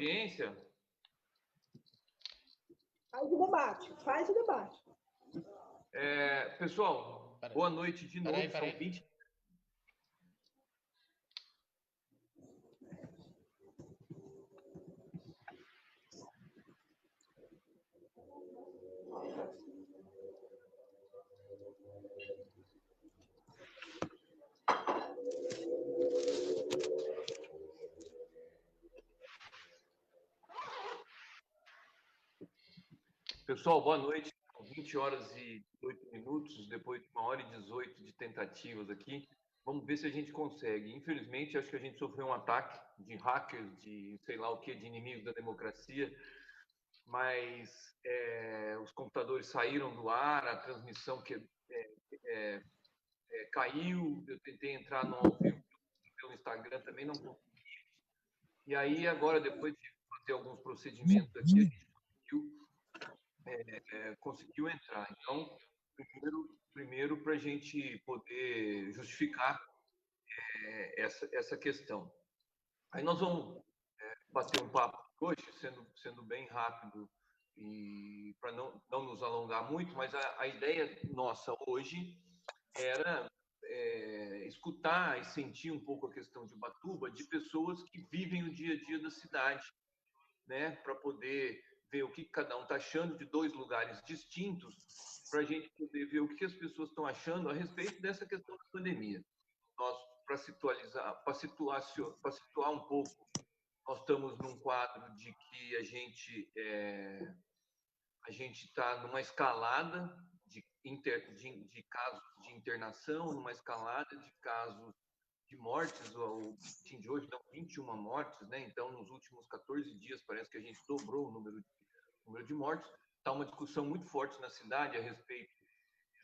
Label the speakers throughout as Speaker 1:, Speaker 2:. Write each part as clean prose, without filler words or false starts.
Speaker 1: audiência.
Speaker 2: Faz o debate.
Speaker 1: Pessoal, boa noite de novo. São 20. Pessoal, boa noite. 20 horas e 8 minutos, depois de 1 hora e 18 de tentativas aqui. Vamos ver se a gente consegue. Infelizmente, acho que a gente sofreu um ataque de hackers, de sei lá o que, de inimigos da democracia, mas os computadores saíram do ar, a transmissão caiu, eu tentei entrar no ao vivo pelo Instagram, também não consegui. E aí, agora, depois de fazer alguns procedimentos aqui, a gente conseguiu entrar. Então, primeiro para a gente poder justificar essa questão. Aí nós vamos bater um papo hoje, sendo bem rápido e para não nos alongar muito, mas a ideia nossa hoje era escutar e sentir um pouco a questão de Ubatuba, de pessoas que vivem o dia a dia da cidade, né, para poder ver o que cada um está achando de dois lugares distintos, para a gente poder ver o que as pessoas estão achando a respeito dessa questão da pandemia. Nós, para situar um pouco, nós estamos num quadro de que a gente está numa escalada de casos de internação, numa escalada de casos de mortes, o boletim de hoje dão 21 mortes, né? Então, nos últimos 14 dias, parece que a gente dobrou o número de mortes. Está uma discussão muito forte na cidade a respeito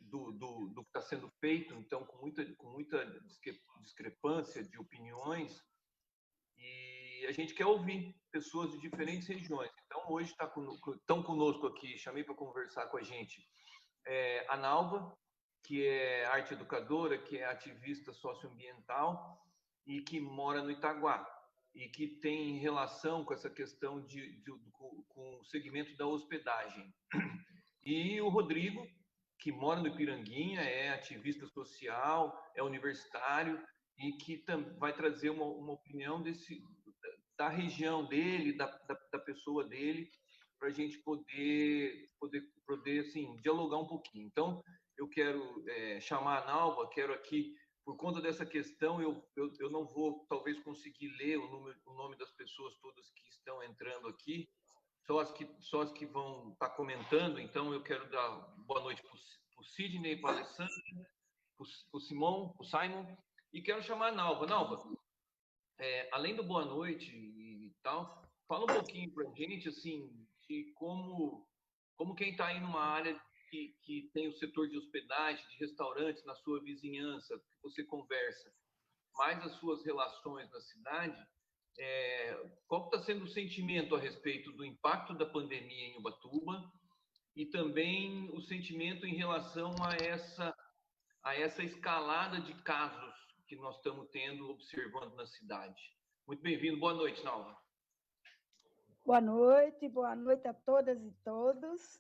Speaker 1: do que está sendo feito, então, com muita discrepância de opiniões, e a gente quer ouvir pessoas de diferentes regiões. Então, hoje estão conosco aqui, chamei para conversar com a gente a Nalva, que é arte educadora, que é ativista socioambiental e que mora no Itaguá e que tem relação com essa questão com o segmento da hospedagem. E o Rodrigo, que mora no Ipiranguinha, é ativista social, é universitário e que vai trazer uma opinião da região dele, da pessoa dele, para a gente poder assim, dialogar um pouquinho. Então, eu quero chamar a Nalva, quero aqui, por conta dessa questão, eu não vou, talvez, conseguir ler o nome das pessoas todas que estão entrando aqui, só as que vão estar comentando. Então, eu quero dar boa noite para o Sidney, para a Alessandra, para o Simon, e quero chamar a Nalva. Nalva, além do boa noite e tal, fala um pouquinho para a gente, assim, de como quem está aí numa área que tem o setor de hospedagem, de restaurantes na sua vizinhança, que você conversa, mais as suas relações na cidade, qual está sendo o sentimento a respeito do impacto da pandemia em Ubatuba e também o sentimento em relação a essa escalada de casos que nós estamos observando na cidade. Muito bem-vindo. Boa noite, Nalva.
Speaker 2: Boa noite a todas e todos.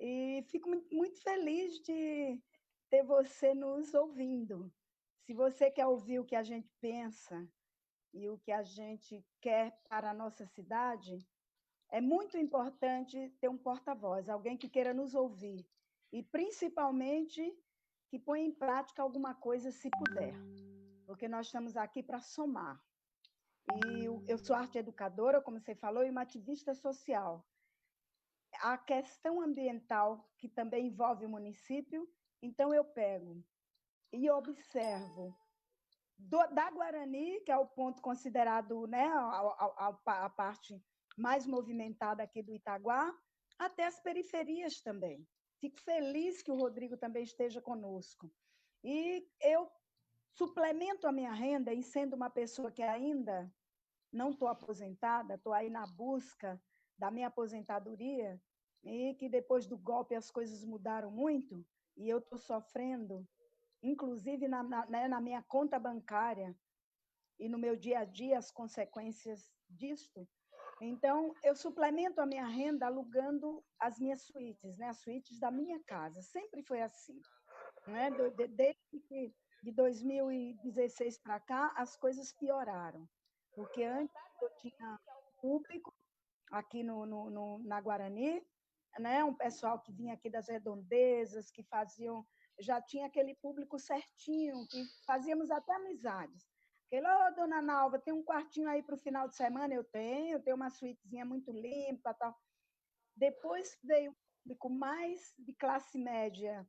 Speaker 2: E fico muito feliz de ter você nos ouvindo. Se você quer ouvir o que a gente pensa e o que a gente quer para a nossa cidade, é muito importante ter um porta-voz, alguém que queira nos ouvir e, principalmente, que ponha em prática alguma coisa, se puder, porque nós estamos aqui para somar. E eu sou arte educadora, como você falou, e uma ativista social. A questão ambiental, que também envolve o município, então eu pego e observo da Guarani, que é o ponto considerado, né, a parte mais movimentada aqui do Itaguá, até as periferias também. Fico feliz que o Rodrigo também esteja conosco. E eu suplemento a minha renda, e sendo uma pessoa que ainda não estou aposentada, estou aí na busca da minha aposentadoria, e que depois do golpe as coisas mudaram muito, e eu estou sofrendo, inclusive na minha conta bancária e no meu dia a dia, as consequências disto. Então, eu suplemento a minha renda alugando as minhas suítes, né? As suítes da minha casa. Sempre foi assim, né? Desde que de 2016 para cá, as coisas pioraram. Porque antes eu tinha público aqui na Guarani, né? Um pessoal que vinha aqui das redondezas, que faziam, já tinha aquele público certinho, que fazíamos até amizades. Aquele, ô, dona Nalva, tem um quartinho aí para o final de semana? Eu tenho uma suítezinha muito limpa, tal. Depois veio um público mais de classe média,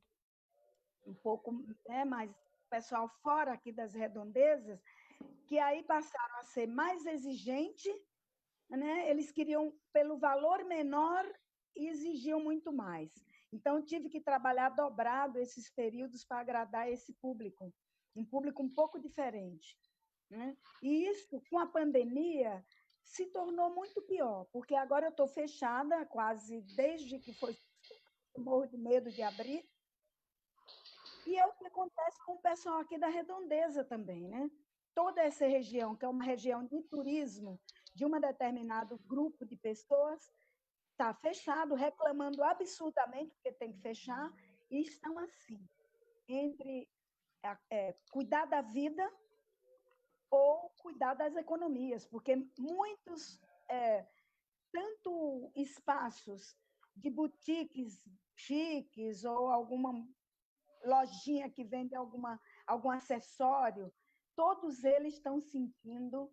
Speaker 2: um pouco, né, mais pessoal fora aqui das redondezas, que aí passaram a ser mais exigente, né? Eles queriam pelo valor menor e exigiam muito mais. Então, tive que trabalhar dobrado esses períodos para agradar esse público, um público um pouco diferente, né? E isso, com a pandemia, se tornou muito pior, porque agora eu estou fechada quase desde que foi, morro de medo de abrir, e é o que acontece com o pessoal aqui da Redondeza também, né? Toda essa região, que é uma região de turismo de um determinado grupo de pessoas, está fechado, reclamando absurdamente porque tem que fechar, e estão assim, entre cuidar da vida ou cuidar das economias, porque muitos, tanto espaços de boutiques chiques ou alguma lojinha que vende algum acessório, todos eles estão sentindo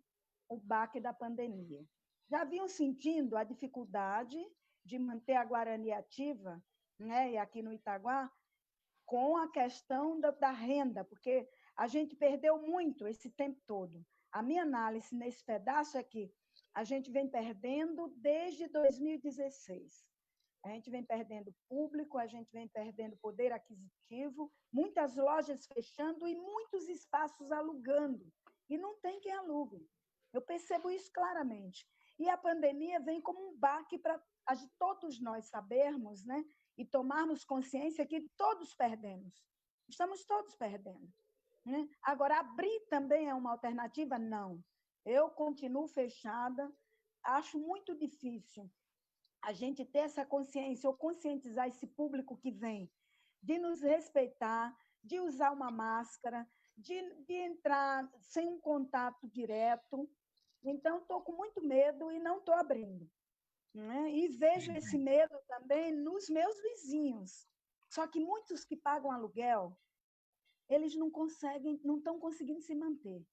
Speaker 2: o baque da pandemia. Já vinham sentindo a dificuldade de manter a Guarani ativa, né? E aqui no Itaguá, com a questão da renda, porque a gente perdeu muito esse tempo todo. A minha análise nesse pedaço é que a gente vem perdendo desde 2016. A gente vem perdendo público, a gente vem perdendo poder aquisitivo, muitas lojas fechando e muitos espaços alugando. E não tem quem alugue. Eu percebo isso claramente. E a pandemia vem como um baque para todos nós sabermos, né? E tomarmos consciência que todos perdemos. Estamos todos perdendo, né? Agora, abrir também é uma alternativa? Não. Eu continuo fechada, acho muito difícil a gente ter essa consciência ou conscientizar esse público que vem de nos respeitar, de usar uma máscara, de entrar sem um contato direto. Então, estou com muito medo e não estou abrindo, né? E vejo esse medo também nos meus vizinhos. Só que muitos que pagam aluguel, eles não estão conseguindo se manter.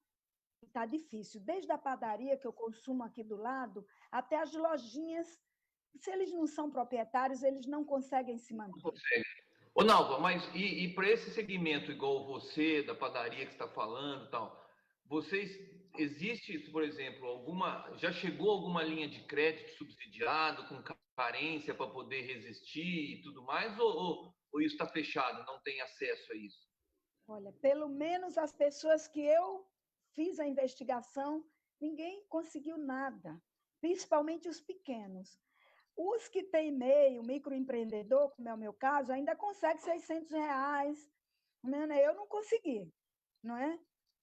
Speaker 2: Está difícil. Desde a padaria que eu consumo aqui do lado, até as lojinhas, se eles não são proprietários, eles não conseguem se manter.
Speaker 1: Ô, Nalva, mas e para esse segmento igual você, da padaria que está falando e tal, vocês, existe, por exemplo, já chegou alguma linha de crédito subsidiado, com carência para poder resistir e tudo mais, ou isso está fechado, não tem acesso a isso?
Speaker 2: Olha, pelo menos as pessoas que eu fiz a investigação, ninguém conseguiu nada, principalmente os pequenos. Os que têm MEI, o microempreendedor, como é o meu caso, ainda consegue R$ 600, né? Eu não consegui, não é?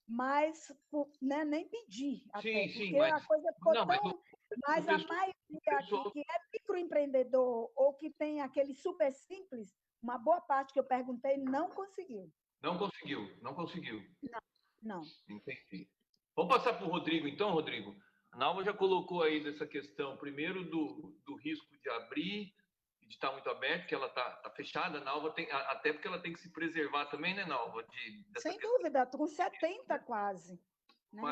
Speaker 2: Mas, né, nem pedi até,
Speaker 1: Sim,
Speaker 2: porque a coisa ficou
Speaker 1: não,
Speaker 2: tão... Mas a maioria aqui que é microempreendedor ou que tem aquele super simples, uma boa parte que eu perguntei não conseguiu.
Speaker 1: Não conseguiu, não conseguiu.
Speaker 2: Não, não.
Speaker 1: Entendi. Vamos passar para o Rodrigo, então, Rodrigo. A Nalva já colocou aí dessa questão, primeiro do risco de abrir, de estar muito aberto, que ela está fechada. A Nalva tem, até porque ela tem que se preservar também, né, Nalva?
Speaker 2: Sem dúvida, estou com 70 quase. Né?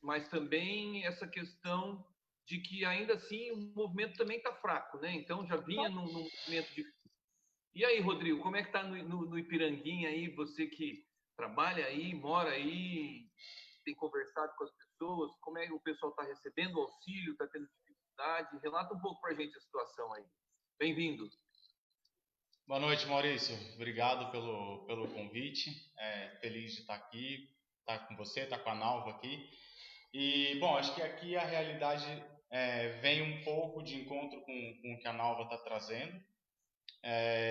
Speaker 1: Mas também essa questão de que ainda assim o movimento também está fraco, né? Então já vinha num movimento de... E aí, Rodrigo, como é que está no Ipiranguinha aí, você que trabalha aí, mora aí, tem conversado com as pessoas, como é que o pessoal está recebendo o auxílio, está tendo dificuldade? Relata um pouco para a gente a situação aí. Bem-vindo.
Speaker 3: Boa noite, Maurício. Obrigado pelo convite. Feliz de estar aqui, estar com você, estar com a Nalva aqui. E, bom, acho que aqui a realidade vem um pouco de encontro com o que a Nalva está trazendo.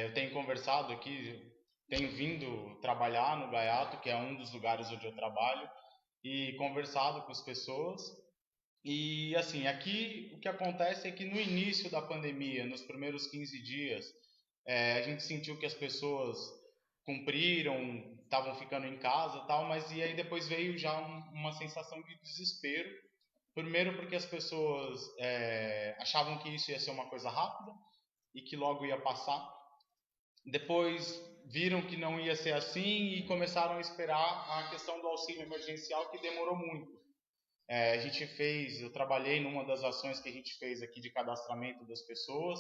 Speaker 3: Eu tenho conversado aqui, tenho vindo trabalhar no Gaiato, que é um dos lugares onde eu trabalho, e conversado com as pessoas. E assim, aqui o que acontece é que no início da pandemia, nos primeiros 15 dias, a gente sentiu que as pessoas cumpriram, estavam ficando em casa, tal, mas e aí depois veio já uma sensação de desespero. Primeiro porque as pessoas achavam que isso ia ser uma coisa rápida e que logo ia passar. Depois viram que não ia ser assim e começaram a esperar a questão do auxílio emergencial, que demorou muito. Eu trabalhei numa das ações que a gente fez aqui de cadastramento das pessoas,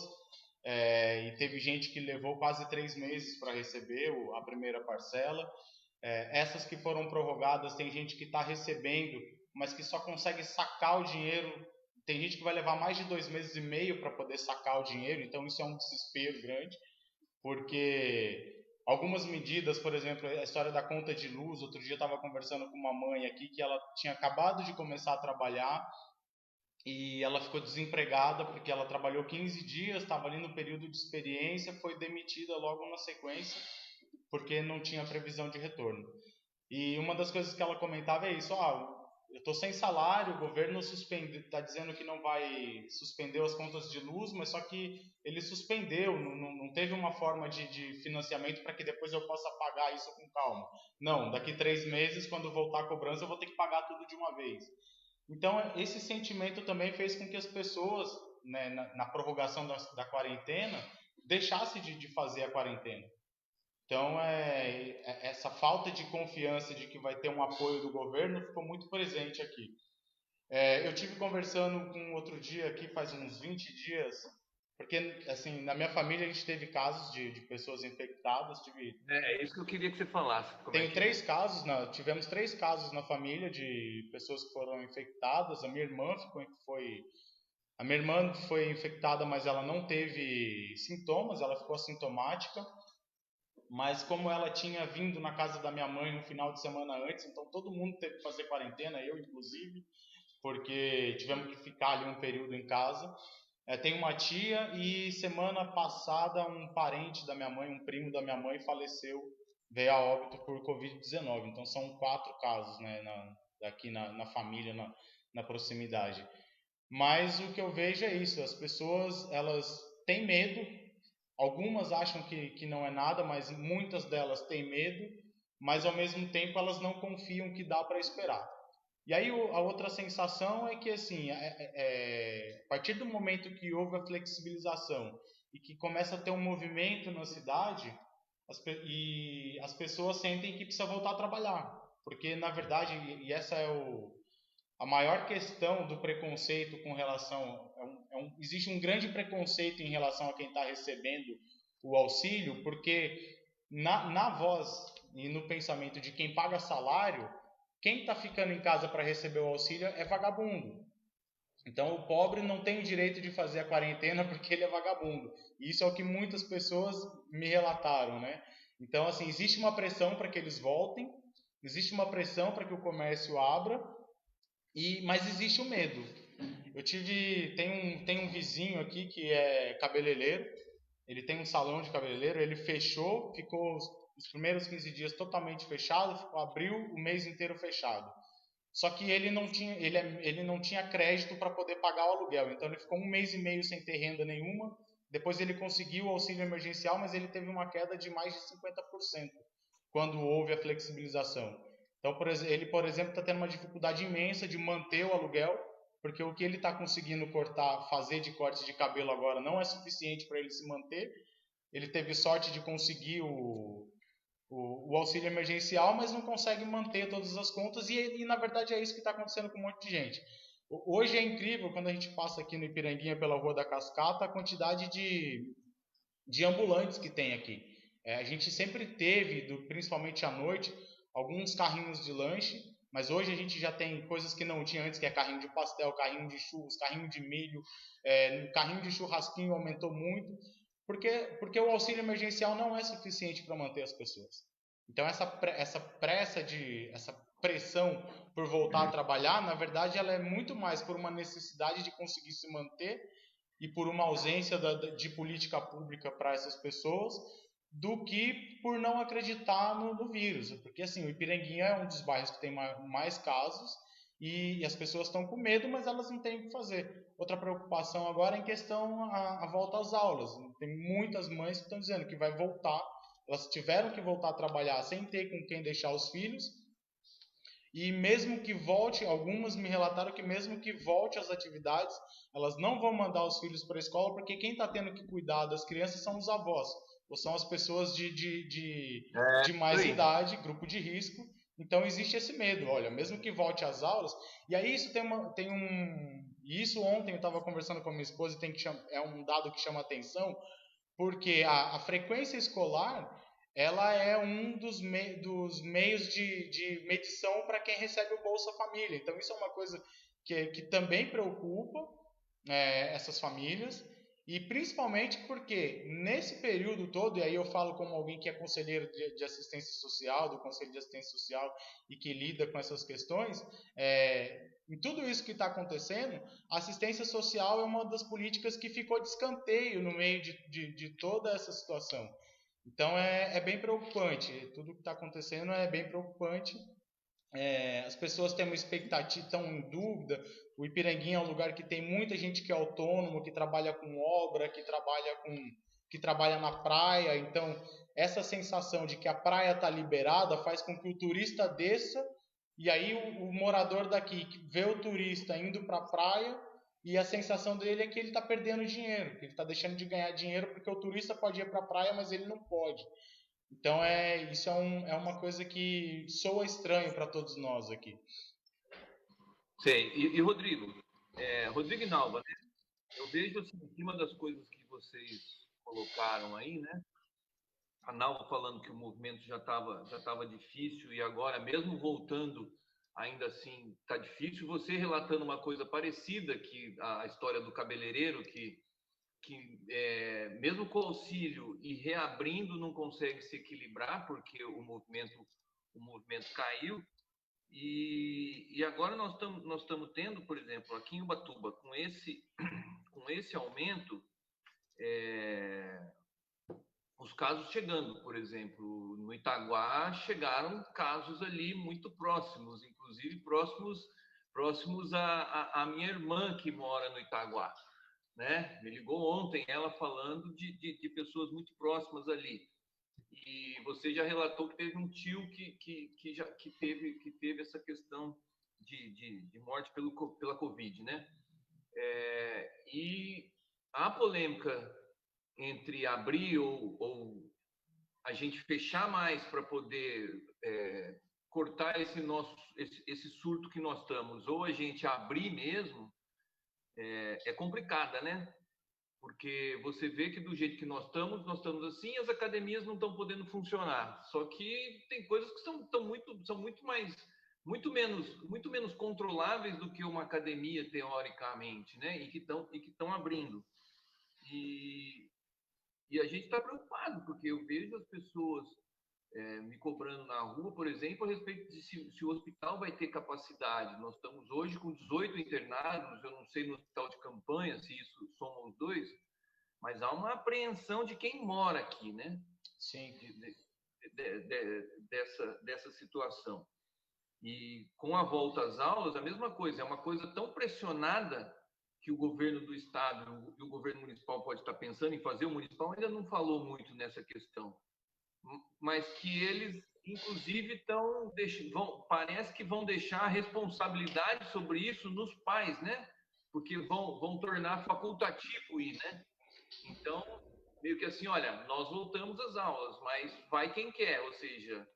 Speaker 3: e teve gente que levou quase 3 meses para receber a primeira parcela. Essas que foram prorrogadas, tem gente que está recebendo, mas que só consegue sacar o dinheiro. Tem gente que vai levar mais de 2 meses e meio para poder sacar o dinheiro, então isso é um desespero grande, porque algumas medidas, por exemplo, a história da conta de luz, outro dia eu estava conversando com uma mãe aqui que ela tinha acabado de começar a trabalhar e ela ficou desempregada porque ela trabalhou 15 dias, estava ali no período de experiência, foi demitida logo na sequência porque não tinha previsão de retorno. E uma das coisas que ela comentava é isso: eu estou sem salário, o governo está dizendo que não vai suspender as contas de luz, mas só que ele suspendeu, não teve uma forma de financiamento para que depois eu possa pagar isso com calma. Não, daqui 3 meses, quando voltar a cobrança, eu vou ter que pagar tudo de uma vez. Então, esse sentimento também fez com que as pessoas, né, na prorrogação da quarentena, deixassem de fazer a quarentena. Então, essa falta de confiança de que vai ter um apoio do governo ficou muito presente aqui. Eu tive conversando com outro dia aqui, faz uns 20 dias, porque, assim, na minha família a gente teve casos de pessoas infectadas.
Speaker 1: É isso que eu queria que você falasse.
Speaker 3: Tenho 3 casos, tivemos 3 casos na família de pessoas que foram infectadas. A minha irmã foi infectada, mas ela não teve sintomas, ela ficou assintomática. Mas como ela tinha vindo na casa da minha mãe um final de semana antes, então todo mundo teve que fazer quarentena, eu inclusive, porque tivemos que ficar ali um período em casa. Tem uma tia e semana passada um parente da minha mãe, um primo da minha mãe faleceu, veio a óbito por Covid-19. Então são 4 casos, né, aqui na família, na proximidade. Mas o que eu vejo é isso: as pessoas elas têm medo. Algumas acham que não é nada, mas muitas delas têm medo, mas ao mesmo tempo elas não confiam que dá para esperar. E aí a outra sensação é que, assim, a partir do momento que houve a flexibilização e que começa a ter um movimento na cidade, as pessoas sentem que precisa voltar a trabalhar. Porque, na verdade, e essa é a maior questão do preconceito com relação... existe um grande preconceito em relação a quem está recebendo o auxílio, porque na voz e no pensamento de quem paga salário, quem está ficando em casa para receber o auxílio é vagabundo. Então o pobre não tem o direito de fazer a quarentena porque ele é vagabundo. E isso é o que muitas pessoas me relataram, né? Então, assim, existe uma pressão para que eles voltem, existe uma pressão para que o comércio abra, mas existe o medo. Tem um vizinho aqui que é cabeleireiro, ele tem um salão de cabeleireiro, ele fechou, ficou os primeiros 15 dias totalmente fechado, abriu o mês inteiro fechado. Só que ele não tinha crédito para poder pagar o aluguel, então ele ficou 1 mês e meio sem ter renda nenhuma. Depois ele conseguiu o auxílio emergencial, mas ele teve uma queda de mais de 50% quando houve a flexibilização. Então, ele, por exemplo, está tendo uma dificuldade imensa de manter o aluguel, porque o que ele está conseguindo fazer de corte de cabelo agora não é suficiente para ele se manter. Ele teve sorte de conseguir o auxílio emergencial, mas não consegue manter todas as contas, e na verdade é isso que está acontecendo com um monte de gente. Hoje é incrível, quando a gente passa aqui no Ipiranguinha pela Rua da Cascata, a quantidade de ambulantes que tem aqui. A gente sempre teve, principalmente à noite, alguns carrinhos de lanche, mas hoje a gente já tem coisas que não tinha antes, que é carrinho de pastel, carrinho de churros, carrinho de milho, carrinho de churrasquinho aumentou muito, porque o auxílio emergencial não é suficiente para manter as pessoas. Então essa pressão por voltar a trabalhar, na verdade, ela é muito mais por uma necessidade de conseguir se manter e por uma ausência de política pública para essas pessoas, do que por não acreditar no vírus. Porque, assim, o Ipiranguinha é um dos bairros que tem mais casos e as pessoas estão com medo, mas elas não têm o que fazer. Outra preocupação agora é em questão a volta às aulas. Tem muitas mães que estão dizendo que vai voltar, elas tiveram que voltar a trabalhar sem ter com quem deixar os filhos, e mesmo que volte, algumas me relataram que mesmo que volte às atividades, elas não vão mandar os filhos para a escola, porque quem está tendo que cuidar das crianças são os avós, ou são as pessoas de mais idade, grupo de risco. Então existe esse medo, olha, mesmo que volte às aulas, e aí isso e isso ontem eu estava conversando com a minha esposa, e é um dado que chama atenção, porque a frequência escolar, ela é um dos meios de medição para quem recebe o Bolsa Família. Então isso é uma coisa que também preocupa essas famílias, e principalmente porque nesse período todo, e aí eu falo como alguém que é conselheiro de assistência social, do Conselho de Assistência Social, e que lida com essas questões, em tudo isso que está acontecendo, a assistência social é uma das políticas que ficou de escanteio no meio de toda essa situação. Então é bem preocupante, tudo que está acontecendo é bem preocupante. As pessoas têm uma expectativa, estão em dúvida. O Ipiranguinha é um lugar que tem muita gente que é autônomo, que trabalha com obra, que trabalha na praia. Então, essa sensação de que a praia está liberada faz com que o turista desça, e aí o morador daqui vê o turista indo para a praia, e a sensação dele é que ele está perdendo dinheiro, que ele está deixando de ganhar dinheiro, porque o turista pode ir para a praia, mas ele não pode. Então, isso é uma coisa que soa estranho para todos nós aqui.
Speaker 1: Sei. E Rodrigo, Rodrigo e Nalva, né? Eu vejo assim, uma das coisas que vocês colocaram aí, né? A Nalva falando que o movimento já tava difícil, e agora, mesmo voltando, ainda assim está difícil. Você relatando uma coisa parecida, que a história do cabeleireiro, que mesmo com auxílio e reabrindo não consegue se equilibrar porque o movimento caiu, e agora nós estamos tendo, por exemplo, aqui em Ubatuba, com esse aumento, os casos chegando. Por exemplo, no Itaguá chegaram casos ali muito próximos, inclusive próximos à minha irmã, que mora no Itaguá, né? Me ligou ontem ela falando de pessoas muito próximas ali. E você já relatou que teve um tio que teve essa questão de morte pela Covid, né? E a polêmica entre abrir ou a gente fechar mais para poder cortar esse surto que nós estamos, ou a gente abrir mesmo, é complicada, né? Porque você vê que do jeito que nós estamos assim, as academias não estão podendo funcionar. Só que tem coisas que são muito menos controláveis do que uma academia, teoricamente, né? E que estão abrindo. E a gente está preocupado, porque eu vejo as pessoas me cobrando na rua, por exemplo, a respeito de se o hospital vai ter capacidade. Nós estamos hoje com 18 internados, eu não sei no hospital de campanha se isso soma os dois, mas há uma apreensão de quem mora aqui, né?
Speaker 3: Sim.
Speaker 1: Dessa situação. E com a volta às aulas, a mesma coisa, é uma coisa tão pressionada que o governo do estado e o governo municipal pode estar pensando em fazer. O municipal ainda não falou muito nessa questão, mas que eles, inclusive, parece que vão deixar a responsabilidade sobre isso nos pais, né? Porque vão tornar facultativo ir, né? Então, meio que assim, olha, nós voltamos às aulas, mas vai quem quer, ou seja,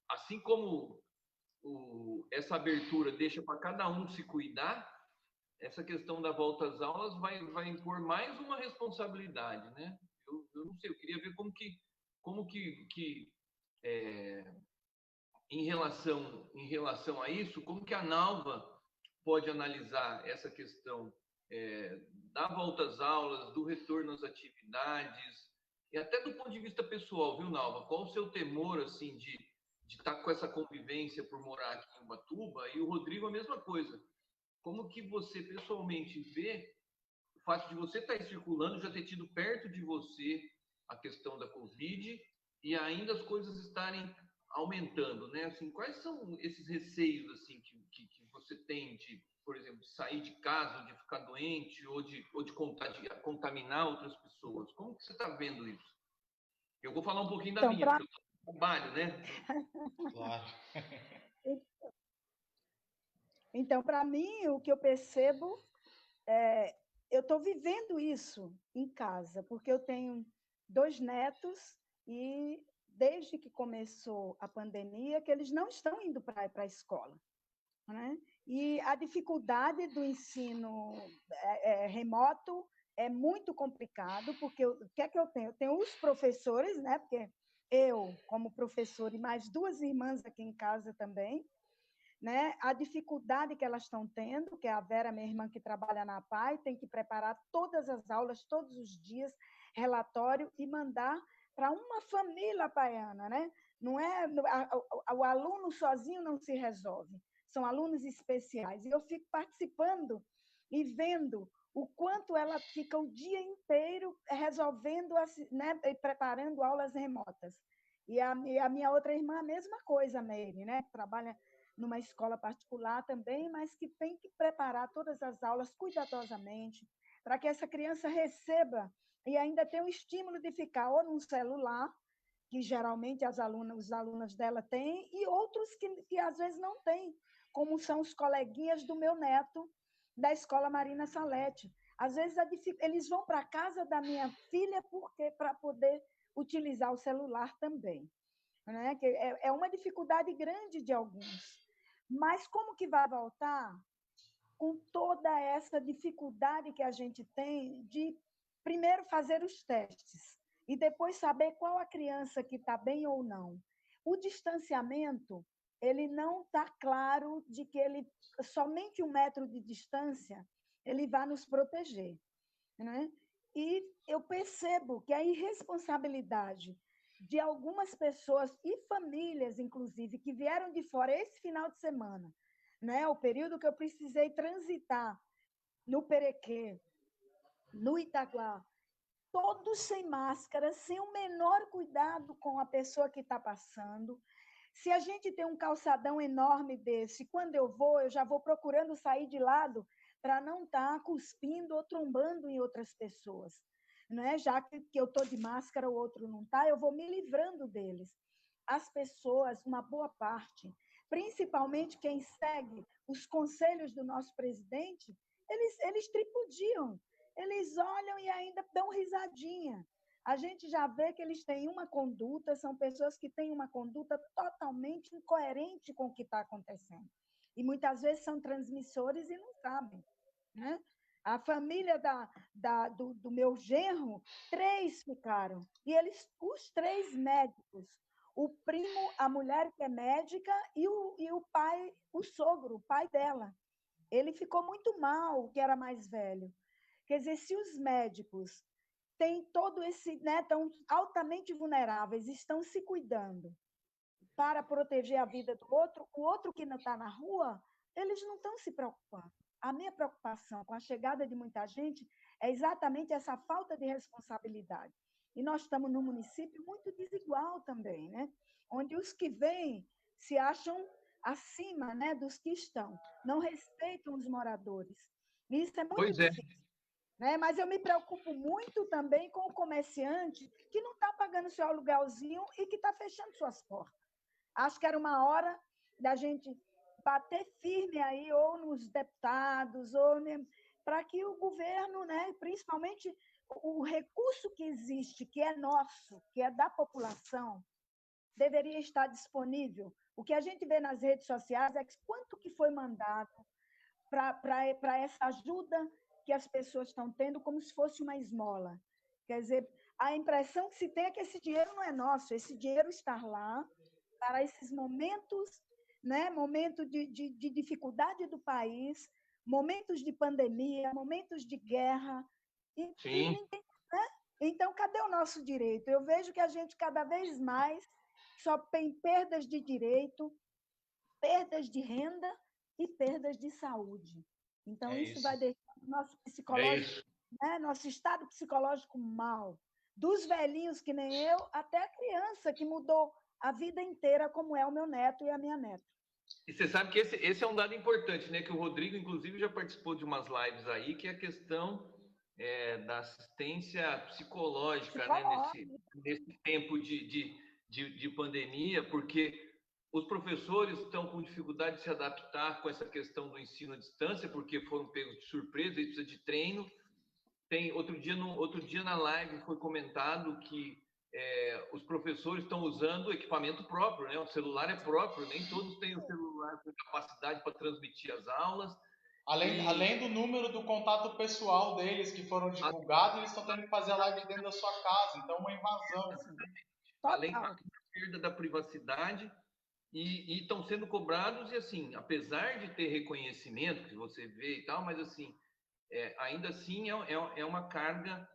Speaker 1: assim como essa abertura deixa para cada um se cuidar, essa questão da volta às aulas vai impor mais uma responsabilidade, né? Eu não sei, eu queria ver como que em relação a isso, como que a Nalva pode analisar essa questão da volta às aulas, do retorno às atividades, e até do ponto de vista pessoal, viu, Nalva? Qual o seu temor, assim, de estar com essa convivência por morar aqui em Ubatuba? E o Rodrigo, a mesma coisa. Como que você pessoalmente vê o fato de você estar circulando, já ter tido perto de você a questão da Covid, e ainda as coisas estarem aumentando, né? Assim, quais são esses receios assim que você tem de, por exemplo, sair de casa, ou de ficar doente, ou de contaminar outras pessoas? Como que você está vendo isso? Eu vou falar um pouquinho da
Speaker 2: Então,
Speaker 1: minha, porque eu trabalho, né?
Speaker 3: Claro.
Speaker 2: Então, para mim, o que eu percebo eu estou vivendo isso em casa, porque eu tenho 2 netos e desde que começou a pandemia, que eles não estão indo para a escola, né? E a dificuldade do ensino remoto é muito complicado, porque o que é que eu tenho? Eu tenho os professores, né? Porque eu, como professora, e mais 2 irmãs aqui em casa também, né? A dificuldade que elas estão tendo, que é a Vera, minha irmã, que trabalha na PAI, tem que preparar todas as aulas, todos os dias, relatório, e mandar para uma família paiana, né? Não é, o aluno sozinho não se resolve, são alunos especiais. E eu fico participando e vendo o quanto ela fica o dia inteiro resolvendo, né, e preparando aulas remotas. E a minha outra irmã, a mesma coisa, a Meire, né? Trabalha numa escola particular também, mas que tem que preparar todas as aulas cuidadosamente para que essa criança receba e ainda tenha o estímulo de ficar ou num celular, que geralmente os alunos dela têm, e outros que às vezes não têm, como são os coleguinhas do meu neto da Escola Marina Salete. Às vezes eles vão para a casa da minha filha para poder utilizar o celular também, né? Que é uma dificuldade grande de alguns. Mas como que vai voltar com toda essa dificuldade que a gente tem de, primeiro, fazer os testes e depois saber qual a criança que está bem ou não? O distanciamento, ele não está claro de que ele somente 1 metro de distância ele vai nos proteger, né? E eu percebo que a irresponsabilidade de algumas pessoas e famílias, inclusive, que vieram de fora esse final de semana, né? O período que eu precisei transitar no Perequê, no Itaguá, todos sem máscara, sem o menor cuidado com a pessoa que está passando. Se a gente tem um calçadão enorme desse, quando eu já vou procurando sair de lado para não estar cuspindo ou trombando em outras pessoas, né? Já que eu estou de máscara, o outro não está, eu vou me livrando deles. As pessoas, uma boa parte, principalmente quem segue os conselhos do nosso presidente, eles tripudiam, eles olham e ainda dão risadinha. A gente já vê que eles têm uma conduta, são pessoas que têm uma conduta totalmente incoerente com o que está acontecendo. E muitas vezes são transmissores e não sabem, né? A família do meu genro, 3 ficaram. E os 3 médicos. O primo, a mulher que é médica, e o pai, o sogro, o pai dela. Ele ficou muito mal, que era mais velho. Quer dizer, se os médicos têm todo esse, né, estão altamente vulneráveis, estão se cuidando para proteger a vida do outro, o outro que não está na rua, eles não estão se preocupando. A minha preocupação com a chegada de muita gente é exatamente essa falta de responsabilidade. E nós estamos num município muito desigual também, né? Onde os que vêm se acham acima, né, dos que estão, não respeitam os moradores. E isso é muito difícil. Né? Mas eu me preocupo muito também com o comerciante que não está pagando seu aluguelzinho e que está fechando suas portas. Acho que era uma hora da gente bater firme aí, ou nos deputados, ou para que o governo, né, principalmente o recurso que existe, que é nosso, que é da população, deveria estar disponível. O que a gente vê nas redes sociais é quanto que foi mandado para essa ajuda que as pessoas estão tendo, como se fosse uma esmola. Quer dizer, a impressão que se tem é que esse dinheiro não é nosso, esse dinheiro está lá para esses momentos, né? Momento de dificuldade do país, momentos de pandemia, momentos de guerra. Ninguém, né? Então, cadê o nosso direito? Eu vejo que a gente, cada vez mais, só tem perdas de direito, perdas de renda e perdas de saúde. Então, isso vai deixar o nosso psicológico, né? Nosso estado psicológico mal. Dos velhinhos que nem eu, até a criança que mudou a vida inteira, como é o meu neto e a minha neta.
Speaker 1: E você sabe que esse é um dado importante, né? Que o Rodrigo, inclusive, já participou de umas lives aí, que é a questão da assistência psicológica, né? Nesse tempo de pandemia, porque os professores estão com dificuldade de se adaptar com essa questão do ensino à distância, porque foram pegos de surpresa, e precisa de treino. Outro dia na live foi comentado que os professores estão usando equipamento próprio, né? O celular é próprio, nem todos têm o celular com capacidade para transmitir as aulas.
Speaker 3: Além do número do contato pessoal deles que foram divulgados, eles estão tendo que fazer a live dentro da sua casa, então uma invasão.
Speaker 1: Além da perda da privacidade, e estão sendo cobrados, e assim, apesar de ter reconhecimento, que você vê e tal, mas assim, ainda assim é uma carga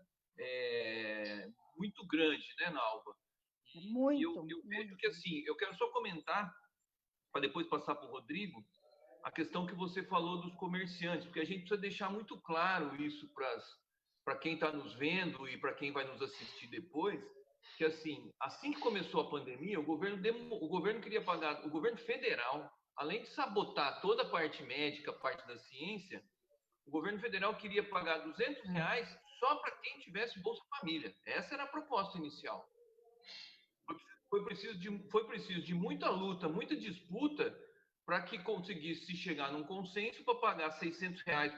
Speaker 1: muito grande, né, Nalva?
Speaker 2: Muito.
Speaker 1: Eu vejo que, assim, eu quero só comentar, para depois passar para o Rodrigo, a questão que você falou dos comerciantes, porque a gente precisa deixar muito claro isso para quem está nos vendo e para quem vai nos assistir depois, que assim que começou a pandemia, o governo queria pagar, o governo federal, além de sabotar toda a parte médica, a parte da ciência, o governo federal queria pagar R$200 só para quem tivesse Bolsa Família. Essa era a proposta inicial. Foi preciso de muita luta, muita disputa para que conseguisse chegar num consenso para pagar R$600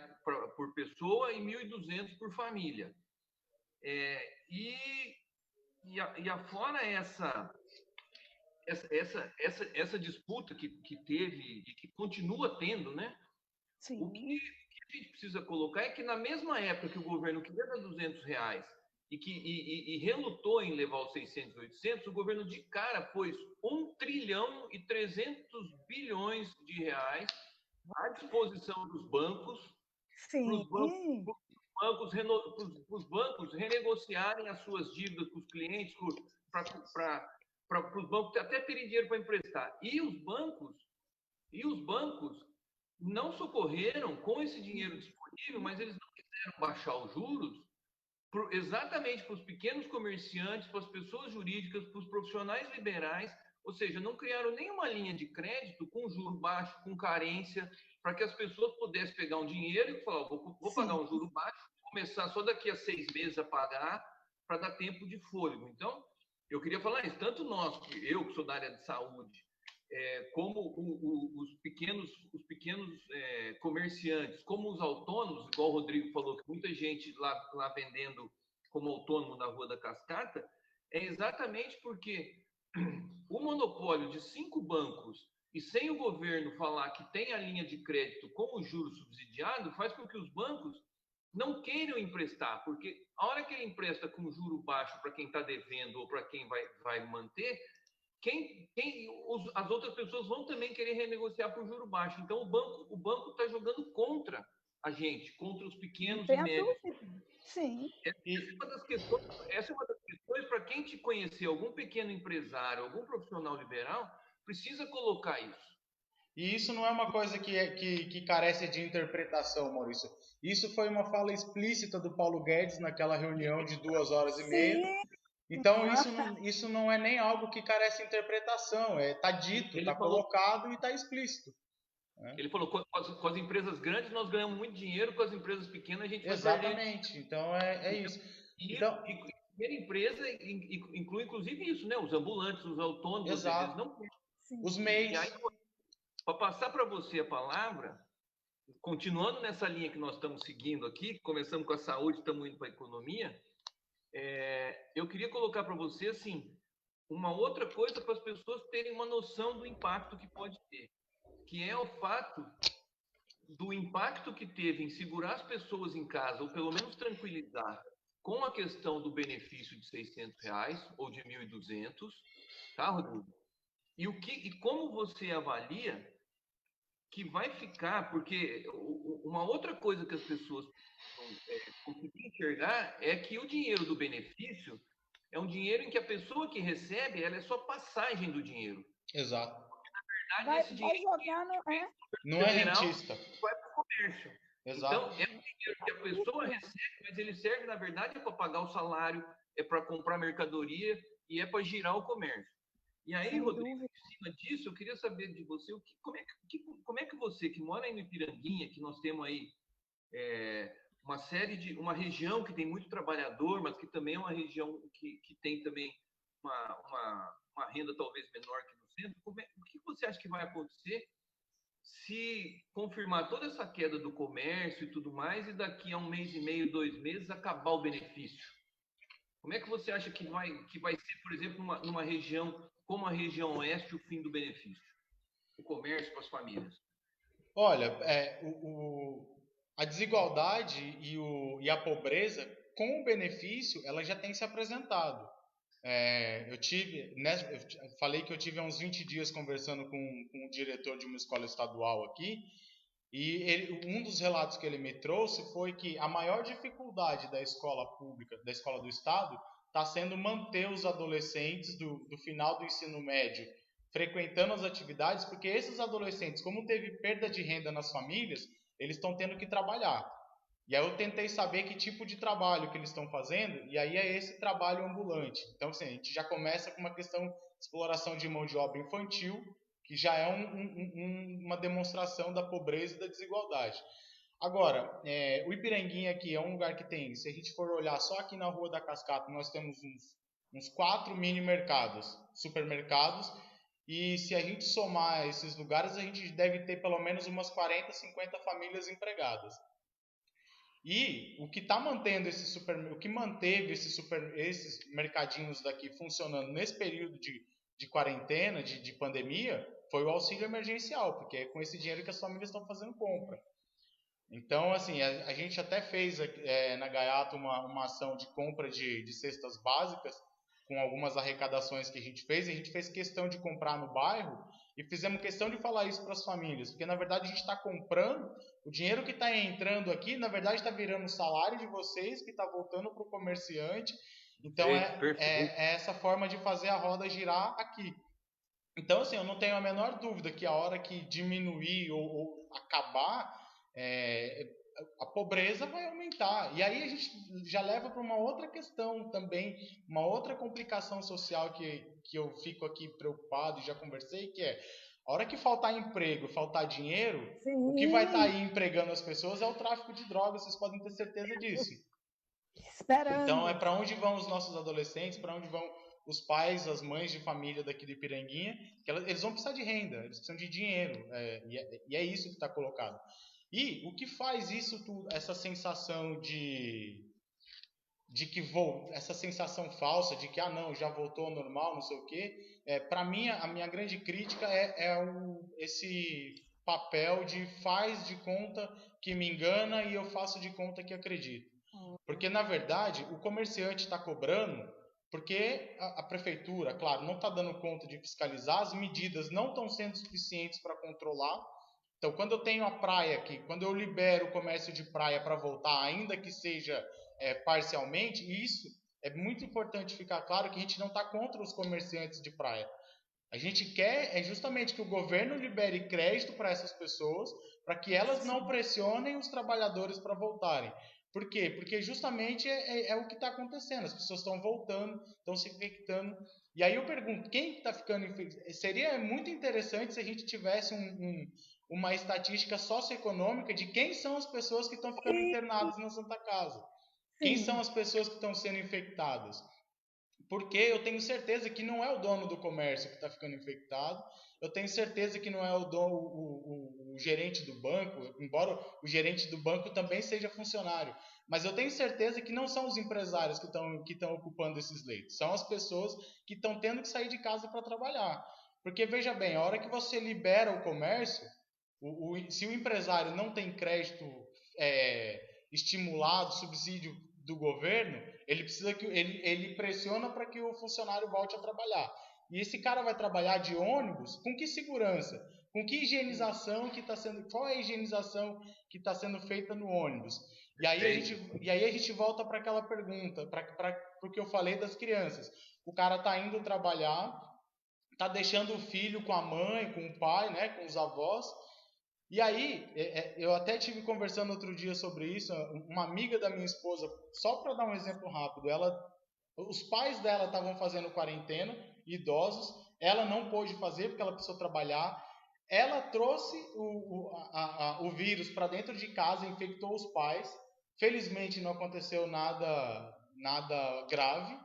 Speaker 1: por pessoa e R$1.200 por família. Afora essa disputa que teve e que continua tendo, né?
Speaker 2: Sim.
Speaker 1: O que a gente precisa colocar é que na mesma época que o governo queria dar R$200 e relutou em levar os 600, 800, o governo de cara pôs R$1,3 trilhão à disposição dos bancos, para os bancos renegociarem as suas dívidas com os clientes, para os bancos até terem dinheiro para emprestar. E os bancos não socorreram com esse dinheiro disponível, mas eles não quiseram baixar os juros exatamente para os pequenos comerciantes, para as pessoas jurídicas, para os profissionais liberais, ou seja, não criaram nenhuma linha de crédito com juro baixo, com carência, para que as pessoas pudessem pegar um dinheiro e falar, vou pagar um juro baixo, começar só daqui a 6 meses a pagar, para dar tempo de fôlego. Então, eu queria falar isso, tanto eu que sou da área de saúde, como os pequenos comerciantes, como os autônomos, igual o Rodrigo falou, que muita gente lá vendendo como autônomo na Rua da Cascata, é exatamente porque o monopólio de 5 bancos e sem o governo falar que tem a linha de crédito com o juro subsidiado, faz com que os bancos não queiram emprestar, porque a hora que ele empresta com juro baixo para quem está devendo ou para quem vai manter, as outras pessoas vão também querer renegociar por juro baixo. Então, o banco está jogando contra a gente, contra os pequenos e médios.
Speaker 2: Sim.
Speaker 1: Essa é uma das questões para quem te conhecer, algum pequeno empresário, algum profissional liberal, precisa colocar isso.
Speaker 3: E isso não é uma coisa que carece de interpretação, Maurício. Isso foi uma fala explícita do Paulo Guedes naquela reunião de 2 horas e meia. Então, isso não é nem algo que carece de interpretação. Está dito, está colocado e está explícito.
Speaker 1: Ele falou, com as empresas grandes nós ganhamos muito dinheiro, com as empresas pequenas a gente vai
Speaker 3: Exatamente. Então, é isso.
Speaker 1: E a empresa inclui, inclusive, isso, né? Os ambulantes, os autônomos.
Speaker 3: Exato. Os MEIs.
Speaker 1: Para passar para você a palavra, continuando nessa linha que nós estamos seguindo aqui, começamos com a saúde, estamos indo para a economia, eu queria colocar para você, assim, uma outra coisa para as pessoas terem uma noção do impacto que pode ter, que é o fato do impacto que teve em segurar as pessoas em casa, ou pelo menos tranquilizar, com a questão do benefício de R$600 ou de 1.200, tá, Rodrigo? E como você avalia que vai ficar, porque uma outra coisa que as pessoas conseguem enxergar é que o dinheiro do benefício é um dinheiro em que a pessoa que recebe, ela é só passagem do dinheiro.
Speaker 3: Exato.
Speaker 1: Porque, na verdade, esse dinheiro
Speaker 3: não é rentista.
Speaker 1: Vai para o comércio.
Speaker 3: Exato.
Speaker 1: Então, é um dinheiro que a pessoa recebe, mas ele serve, na verdade, para pagar o salário, é para comprar mercadoria e é para girar o comércio. E aí,
Speaker 2: Sem
Speaker 1: Rodrigo,
Speaker 2: dúvida.
Speaker 1: em cima disso, eu queria saber de você como é que você, que mora aí no Ipiranguinha, que nós temos aí uma região que tem muito trabalhador, mas que também é uma região que tem também uma renda talvez menor que no centro, o que você acha que vai acontecer se confirmar toda essa queda do comércio e tudo mais, e daqui a 1 mês e meio, 2 meses, acabar o benefício? Como é que você acha que vai ser, por exemplo, numa região como a região oeste, o fim do benefício? O comércio para as famílias?
Speaker 3: Olha, a desigualdade e a pobreza, com o benefício, ela já tem se apresentado. Eu falei que eu tive há uns 20 dias conversando com o diretor de uma escola estadual aqui, e um dos relatos que ele me trouxe foi que a maior dificuldade da escola pública, da escola do estado, está sendo manter os adolescentes do final do ensino médio frequentando as atividades, porque esses adolescentes, como teve perda de renda nas famílias, eles estão tendo que trabalhar. E aí eu tentei saber que tipo de trabalho que eles estão fazendo, e aí é esse trabalho ambulante. Então, assim, a gente já começa com uma questão de exploração de mão de obra infantil, que já é uma demonstração da pobreza e da desigualdade. Agora, o Ipiranguinha aqui é um lugar que tem, se a gente for olhar só aqui na Rua da Cascata, nós temos uns 4 mini mercados, supermercados, e se a gente somar esses lugares, a gente deve ter pelo menos umas 40, 50 famílias empregadas. E o que manteve esses mercadinhos daqui funcionando nesse período de quarentena, de pandemia, foi o auxílio emergencial, porque é com esse dinheiro que as famílias estão fazendo compra. Então, assim, a gente até fez na Gaiato uma ação de compra de cestas básicas, com algumas arrecadações que a gente fez questão de comprar no bairro e fizemos questão de falar isso para as famílias, porque na verdade a gente está comprando, o dinheiro que está entrando aqui, na verdade está virando o salário de vocês, que está voltando para o comerciante, então é essa forma de fazer a roda girar aqui. Então, assim, eu não tenho a menor dúvida que a hora que diminuir ou acabar, a pobreza vai aumentar. E aí a gente já leva para uma outra questão também, uma outra complicação social que eu fico aqui preocupado e já conversei, que é a hora que faltar emprego, faltar dinheiro,
Speaker 2: Sim.
Speaker 3: O que vai estar aí empregando as pessoas é o tráfico de drogas, vocês podem ter certeza disso.
Speaker 2: Esperando.
Speaker 3: Então, é para onde vão os nossos adolescentes, para onde vão os pais, as mães de família daqui do Ipiranguinha, que eles vão precisar de renda, eles precisam de dinheiro, e é isso que está colocado. E o que faz isso tudo, essa sensação essa sensação falsa de que não, já voltou ao normal, não sei o quê, para mim a minha grande crítica esse papel de faz de conta que me engana e eu faço de conta que acredito. Porque na verdade o comerciante está cobrando porque a prefeitura, claro, não está dando conta de fiscalizar, as medidas não estão sendo suficientes para controlar. Então, quando eu tenho a praia aqui, quando eu libero o comércio de praia para voltar, ainda que seja parcialmente, e isso é muito importante ficar claro que a gente não está contra os comerciantes de praia. A gente quer justamente que o governo libere crédito para essas pessoas, para que elas não pressionem os trabalhadores para voltarem. Por quê? Porque justamente é o que está acontecendo. As pessoas estão voltando, estão se infectando. E aí eu pergunto, quem está ficando infectado? Seria muito interessante se a gente tivesse uma estatística socioeconômica de quem são as pessoas que estão ficando internadas na Santa Casa. Quem são as pessoas que estão sendo infectadas? Porque eu tenho certeza que não é o dono do comércio que está ficando infectado, eu tenho certeza que não é o gerente do banco, embora o gerente do banco também seja funcionário, mas eu tenho certeza que não são os empresários que estão ocupando esses leitos, são as pessoas que estão tendo que sair de casa para trabalhar. Porque veja bem, a hora que você libera o comércio, se o empresário não tem crédito estimulado, subsídio do governo, ele precisa que ele pressiona para que o funcionário volte a trabalhar. E esse cara vai trabalhar de ônibus com que segurança? Com que higienização que está sendo? Qual é a higienização que está sendo feita no ônibus? E aí a gente volta para aquela pergunta, para o que eu falei das crianças. O cara está indo trabalhar, está deixando o filho com a mãe, com o pai, né, com os avós. E aí, eu até tive conversando outro dia sobre isso, uma amiga da minha esposa, só para dar um exemplo rápido, os pais dela estavam fazendo quarentena, idosos, ela não pôde fazer porque ela precisou trabalhar. Ela trouxe o vírus para dentro de casa, infectou os pais. Felizmente não aconteceu nada grave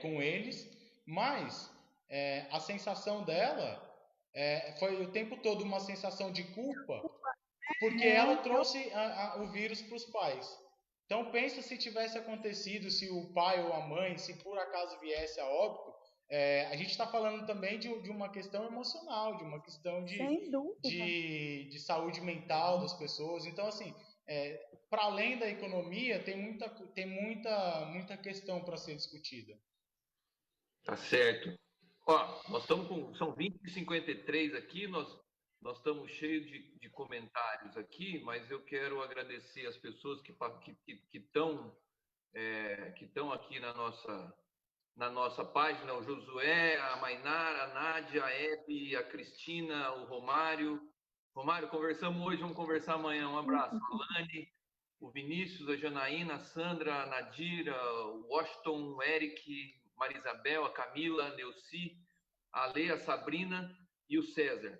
Speaker 3: com eles, mas a sensação dela foi o tempo todo uma sensação de culpa, porque ela trouxe o vírus para os pais. Então pensa se tivesse acontecido, se o pai ou a mãe, se por acaso viesse a óbito, a gente está falando também de uma questão emocional, de uma questão
Speaker 2: Sem dúvida.
Speaker 3: de saúde mental das pessoas. Então, assim, para além da economia, tem muita questão para ser discutida.
Speaker 1: Tá certo. Ó, nós estamos com... São 20h53 aqui, nós estamos cheios de comentários aqui, mas eu quero agradecer as pessoas que estão aqui na nossa página, o Josué, a Mainara, a Nádia, a Hebe, a Cristina, o Romário. Romário, conversamos hoje, vamos conversar amanhã. Um abraço. A Lani, o Vinícius, a Janaína, a Sandra, a Nadira, o Washington, o Eric, Marisabel, a Camila, a Neuci, a Lê, a Sabrina e o César.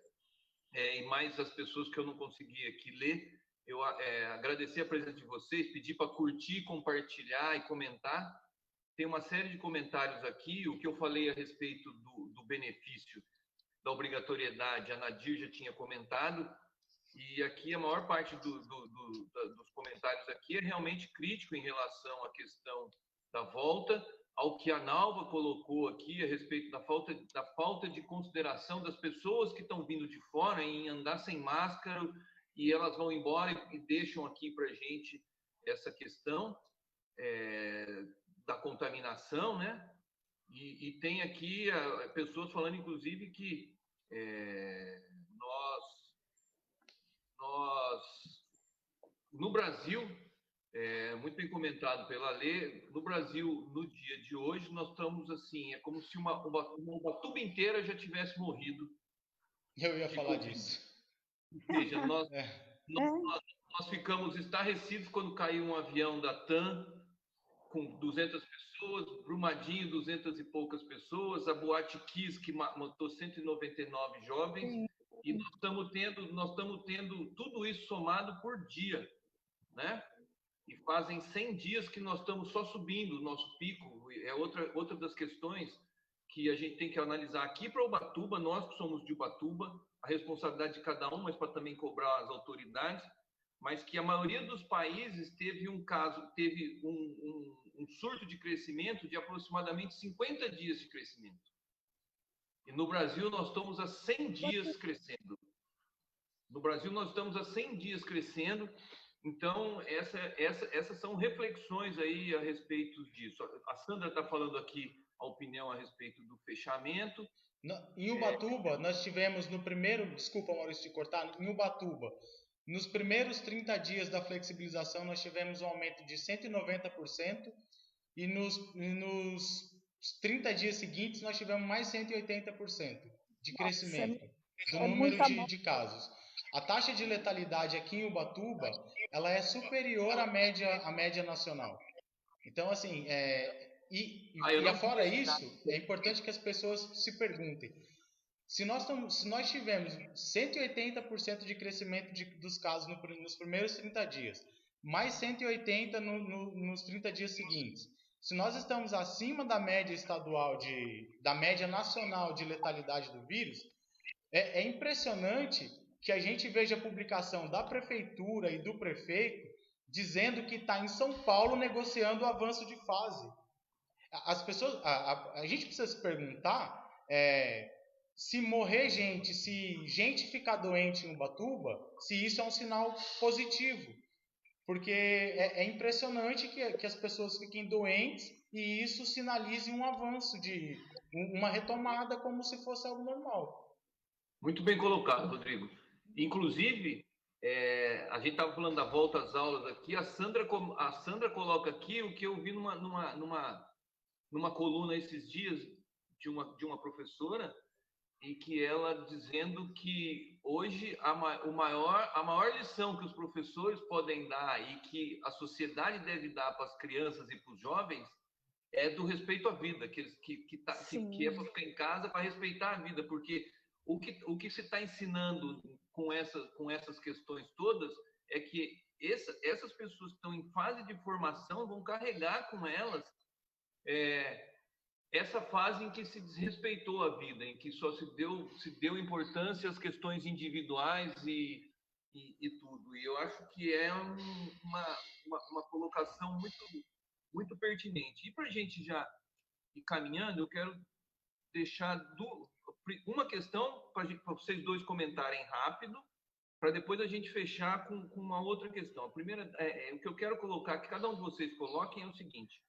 Speaker 1: E mais as pessoas que eu não consegui aqui ler. Eu agradecer a presença de vocês, pedir para curtir, compartilhar e comentar. Tem uma série de comentários aqui. O que eu falei a respeito do benefício da obrigatoriedade, a Nadir já tinha comentado. E aqui a maior parte dos comentários aqui é realmente crítico em relação à questão da volta, ao que a Nalva colocou aqui a respeito da falta de consideração das pessoas que estão vindo de fora em andar sem máscara e elas vão embora e deixam aqui para a gente essa questão da contaminação, né? E tem aqui pessoas falando, inclusive, que nós no Brasil, muito bem comentado pela Lê, no Brasil, no dia de hoje, nós estamos assim, é como se uma Ubatuba inteira já tivesse morrido.
Speaker 3: Eu ia falar disso.
Speaker 1: Ou seja, nós ficamos estarrecidos quando caiu um avião da TAM com 200 pessoas, Brumadinho, 200 e poucas pessoas, a Boate Kiss, que matou 199 jovens, e nós estamos tendo tudo isso somado por dia, né? E fazem 100 dias que nós estamos só subindo o nosso pico. É outra das questões que a gente tem que analisar aqui para Ubatuba, nós que somos de Ubatuba, a responsabilidade de cada um, mas para também cobrar as autoridades, mas que a maioria dos países teve um surto de crescimento de aproximadamente 50 dias de crescimento. E no Brasil nós estamos há 100 dias crescendo. No Brasil nós estamos há 100 dias crescendo. Então, essas são reflexões aí a respeito disso. A Sandra está falando aqui a opinião a respeito do fechamento.
Speaker 3: Em Ubatuba, nós tivemos desculpa, Maurício, de cortar, em Ubatuba, nos primeiros 30 dias da flexibilização, nós tivemos um aumento de 190%, e nos 30 dias seguintes, nós tivemos mais 180% de crescimento do número de casos. A taxa de letalidade aqui em Ubatuba, ela é superior à média nacional. Então, assim, fora isso, é importante que as pessoas se perguntem. Se nós tivemos 180% de crescimento dos casos nos primeiros 30 dias, mais 180% nos 30 dias seguintes, se nós estamos acima da média estadual, da média nacional de letalidade do vírus, é impressionante que a gente veja a publicação da prefeitura e do prefeito dizendo que está em São Paulo negociando o avanço de fase. As pessoas, a gente precisa se perguntar se morrer gente, se gente ficar doente em Ubatuba, se isso é um sinal positivo. Porque é impressionante que as pessoas fiquem doentes e isso sinalize um avanço, uma retomada como se fosse algo normal.
Speaker 1: Muito bem colocado, Rodrigo. Inclusive, a gente estava falando da volta às aulas aqui, a Sandra coloca aqui o que eu vi numa coluna esses dias de uma professora, em que ela dizendo que hoje a maior lição que os professores podem dar e que a sociedade deve dar para as crianças e para os jovens é do respeito à vida, que é para ficar em casa para respeitar a vida, porque o que se está ensinando com essas questões todas é que essas pessoas que estão em fase de formação vão carregar com elas essa fase em que se desrespeitou a vida, em que só se deu importância às questões individuais e tudo. E eu acho que é uma colocação muito pertinente. E para a gente já ir caminhando, eu quero deixar uma questão para vocês dois comentarem rápido, para depois a gente fechar com uma outra questão. A primeira, o que eu quero colocar, que cada um de vocês coloquem, é o seguinte: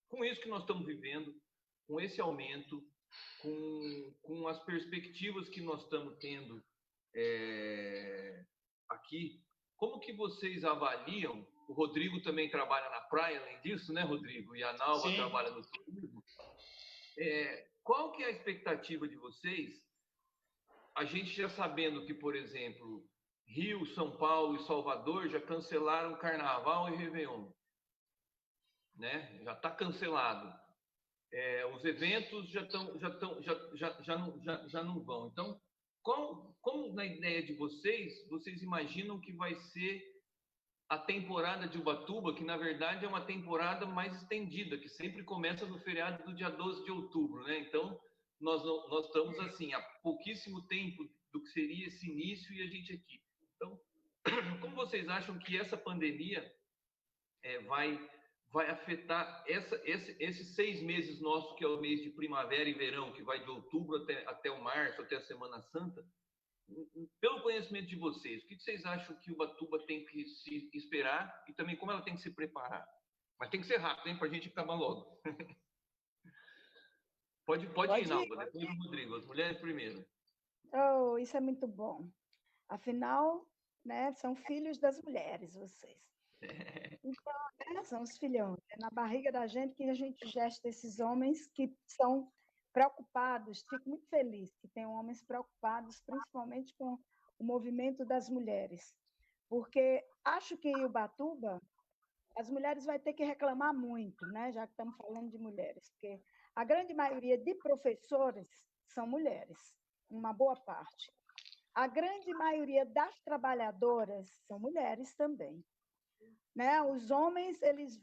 Speaker 1: com isso que nós estamos vivendo, com esse aumento, com as perspectivas que nós estamos tendo aqui, como que vocês avaliam? O Rodrigo também trabalha na praia, além disso, né, Rodrigo? E a Nalva
Speaker 3: Sim.
Speaker 1: trabalha no turismo. Qual que é a expectativa de vocês? A gente já sabendo que, por exemplo, Rio, São Paulo e Salvador já cancelaram Carnaval e Réveillon, né? Já está cancelado. Os eventos já não vão. Então, como na ideia de vocês imaginam que vai ser a temporada de Ubatuba, que na verdade é uma temporada mais estendida, que sempre começa no feriado do dia 12 de outubro, né? Então, nós estamos assim, há pouquíssimo tempo do que seria esse início e a gente aqui. Então, como vocês acham que essa pandemia vai afetar esses 6 meses nossos, que é o mês de primavera e verão, que vai de outubro até o março, até a Semana Santa? Pelo conhecimento de vocês, o que vocês acham que Ubatuba tem que se esperar e também como ela tem que se preparar? Mas tem que ser rápido, hein, para a gente acabar logo. Pode ir, Nalva, depois o Rodrigo. As mulheres primeiro.
Speaker 2: Oh, isso é muito bom. Afinal, né, são filhos das mulheres, vocês. Então, são os filhões. É na barriga da gente que a gente gesta esses homens que são preocupados. Fico muito feliz que tenham homens preocupados, principalmente com o movimento das mulheres. Porque acho que em Ubatuba, as mulheres vão ter que reclamar muito, né? Já que estamos falando de mulheres. Porque a grande maioria de professores são mulheres, uma boa parte. A grande maioria das trabalhadoras são mulheres também. Né? Os homens, eles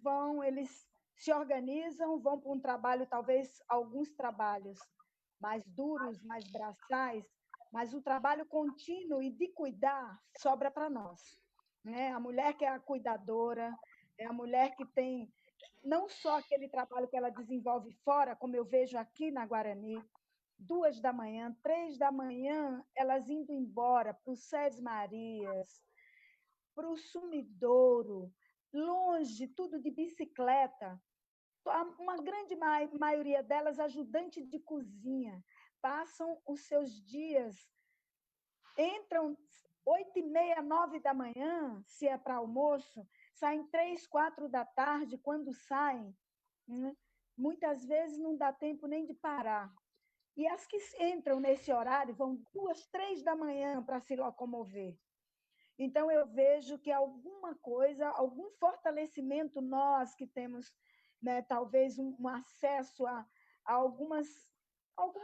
Speaker 2: se organizam, vão para um trabalho, talvez alguns trabalhos mais duros, mais braçais, mas o trabalho contínuo e de cuidar sobra para nós. Né? A mulher que é a cuidadora, é a mulher que tem não só aquele trabalho que ela desenvolve fora, como eu vejo aqui na Guarani, 2 da manhã, 3 da manhã, elas indo embora para o Sés Marias, para o Sumidouro, longe, tudo de bicicleta. Uma grande maioria delas ajudante de cozinha, passam os seus dias, entram 8h30, 9 da manhã, se é para almoço, saem 3, 4 da tarde, quando saem, né? Muitas vezes não dá tempo nem de parar. E as que entram nesse horário vão 2, 3 da manhã para se locomover. Então, eu vejo que alguma coisa, algum fortalecimento, nós que temos, né, talvez um acesso a algumas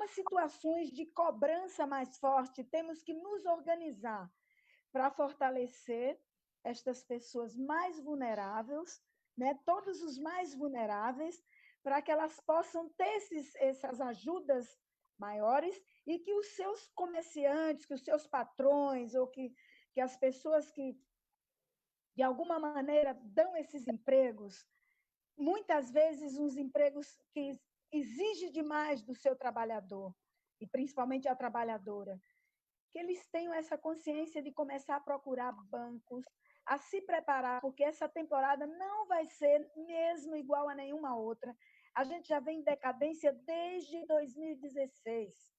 Speaker 2: situações de cobrança mais forte, temos que nos organizar para fortalecer estas pessoas mais vulneráveis, né, todos os mais vulneráveis, para que elas possam ter essas ajudas maiores e que os seus comerciantes, que os seus patrões, ou que as pessoas que, de alguma maneira, dão esses empregos, muitas vezes uns empregos que exigem demais do seu trabalhador, e principalmente a trabalhadora, que eles tenham essa consciência de começar a procurar bancos, a se preparar, porque essa temporada não vai ser mesmo igual a nenhuma outra. A gente já vem em decadência desde 2016.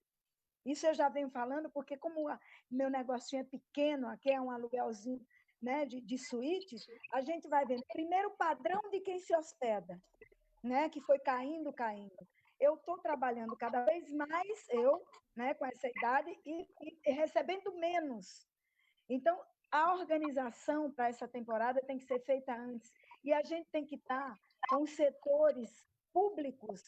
Speaker 2: Isso eu já venho falando, porque como meu negocinho é pequeno, aqui é um aluguelzinho, né, de suíte, a gente vai vendo primeiro o padrão de quem se hospeda, né, que foi caindo. Eu estou trabalhando cada vez mais, né, com essa idade, e recebendo menos. Então, a organização para essa temporada tem que ser feita antes. E a gente tem que estar com os setores públicos,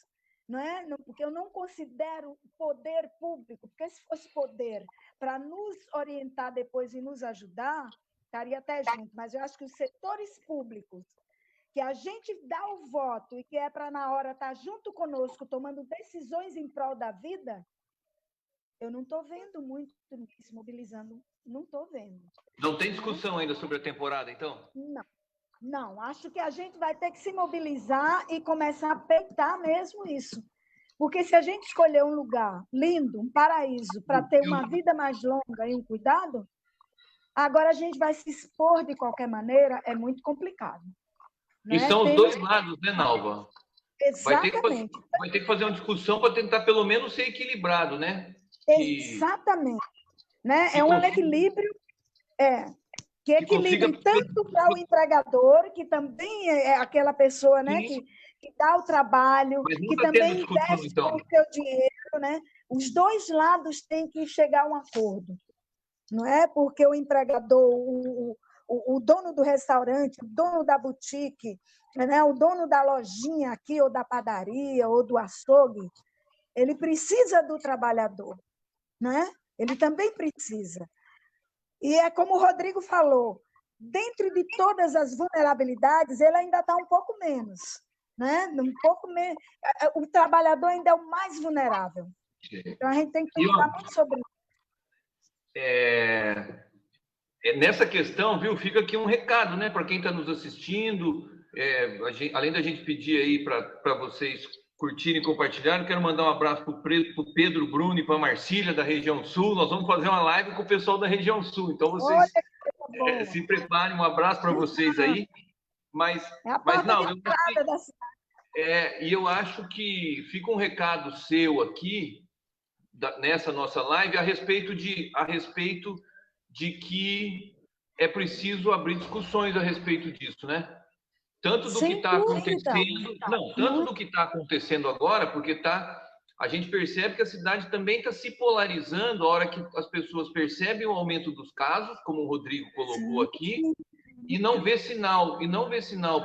Speaker 2: não é? Porque eu não considero poder público, porque se fosse poder para nos orientar depois e nos ajudar, estaria até junto, mas eu acho que os setores públicos, que a gente dá o voto e que é para na hora estar junto conosco, tomando decisões em prol da vida, eu não estou vendo muito se mobilizando, não estou vendo.
Speaker 1: Não tem discussão ainda sobre a temporada, então?
Speaker 2: Não, acho que a gente vai ter que se mobilizar e começar a peitar mesmo isso. Porque se a gente escolher um lugar lindo, um paraíso, para ter uma vida mais longa e um cuidado, agora a gente vai se expor de qualquer maneira, é muito complicado.
Speaker 1: E são os dois lados, né, Nalva?
Speaker 2: Exatamente.
Speaker 1: Vai ter que fazer uma discussão para tentar pelo menos ser equilibrado, né?
Speaker 2: Exatamente. Né? É um equilíbrio que equilibre tanto para o empregador, que também é aquela pessoa, né, que dá o trabalho, que também investe com o seu dinheiro, né? Os dois lados têm que chegar a um acordo, não é? Porque o empregador, o dono do restaurante, o dono da boutique, né, o dono da lojinha aqui, ou da padaria, ou do açougue, ele precisa do trabalhador, né? Ele também precisa. E é como o Rodrigo falou, dentro de todas as vulnerabilidades, ele ainda está um pouco menos, né? Um pouco menos. O trabalhador ainda é o mais vulnerável. Então, a gente tem que pensar muito sobre isso.
Speaker 1: Nessa questão, viu, fica aqui um recado, né, para quem está nos assistindo. Além da gente pedir aí para vocês curtirem e compartilharem, quero mandar um abraço para o Pedro Bruno e para a Marcília, da região sul. Nós vamos fazer uma live com o pessoal da região sul, então vocês se preparem. Um abraço para vocês aí. Mas não, eu acho que fica um recado seu aqui, nessa nossa live, a respeito de que é preciso abrir discussões a respeito disso, né? Tanto do que está acontecendo, tanto do que está acontecendo agora, porque a gente percebe que a cidade também está se polarizando a hora que as pessoas percebem o aumento dos casos, como o Rodrigo colocou aqui, e não vê sinal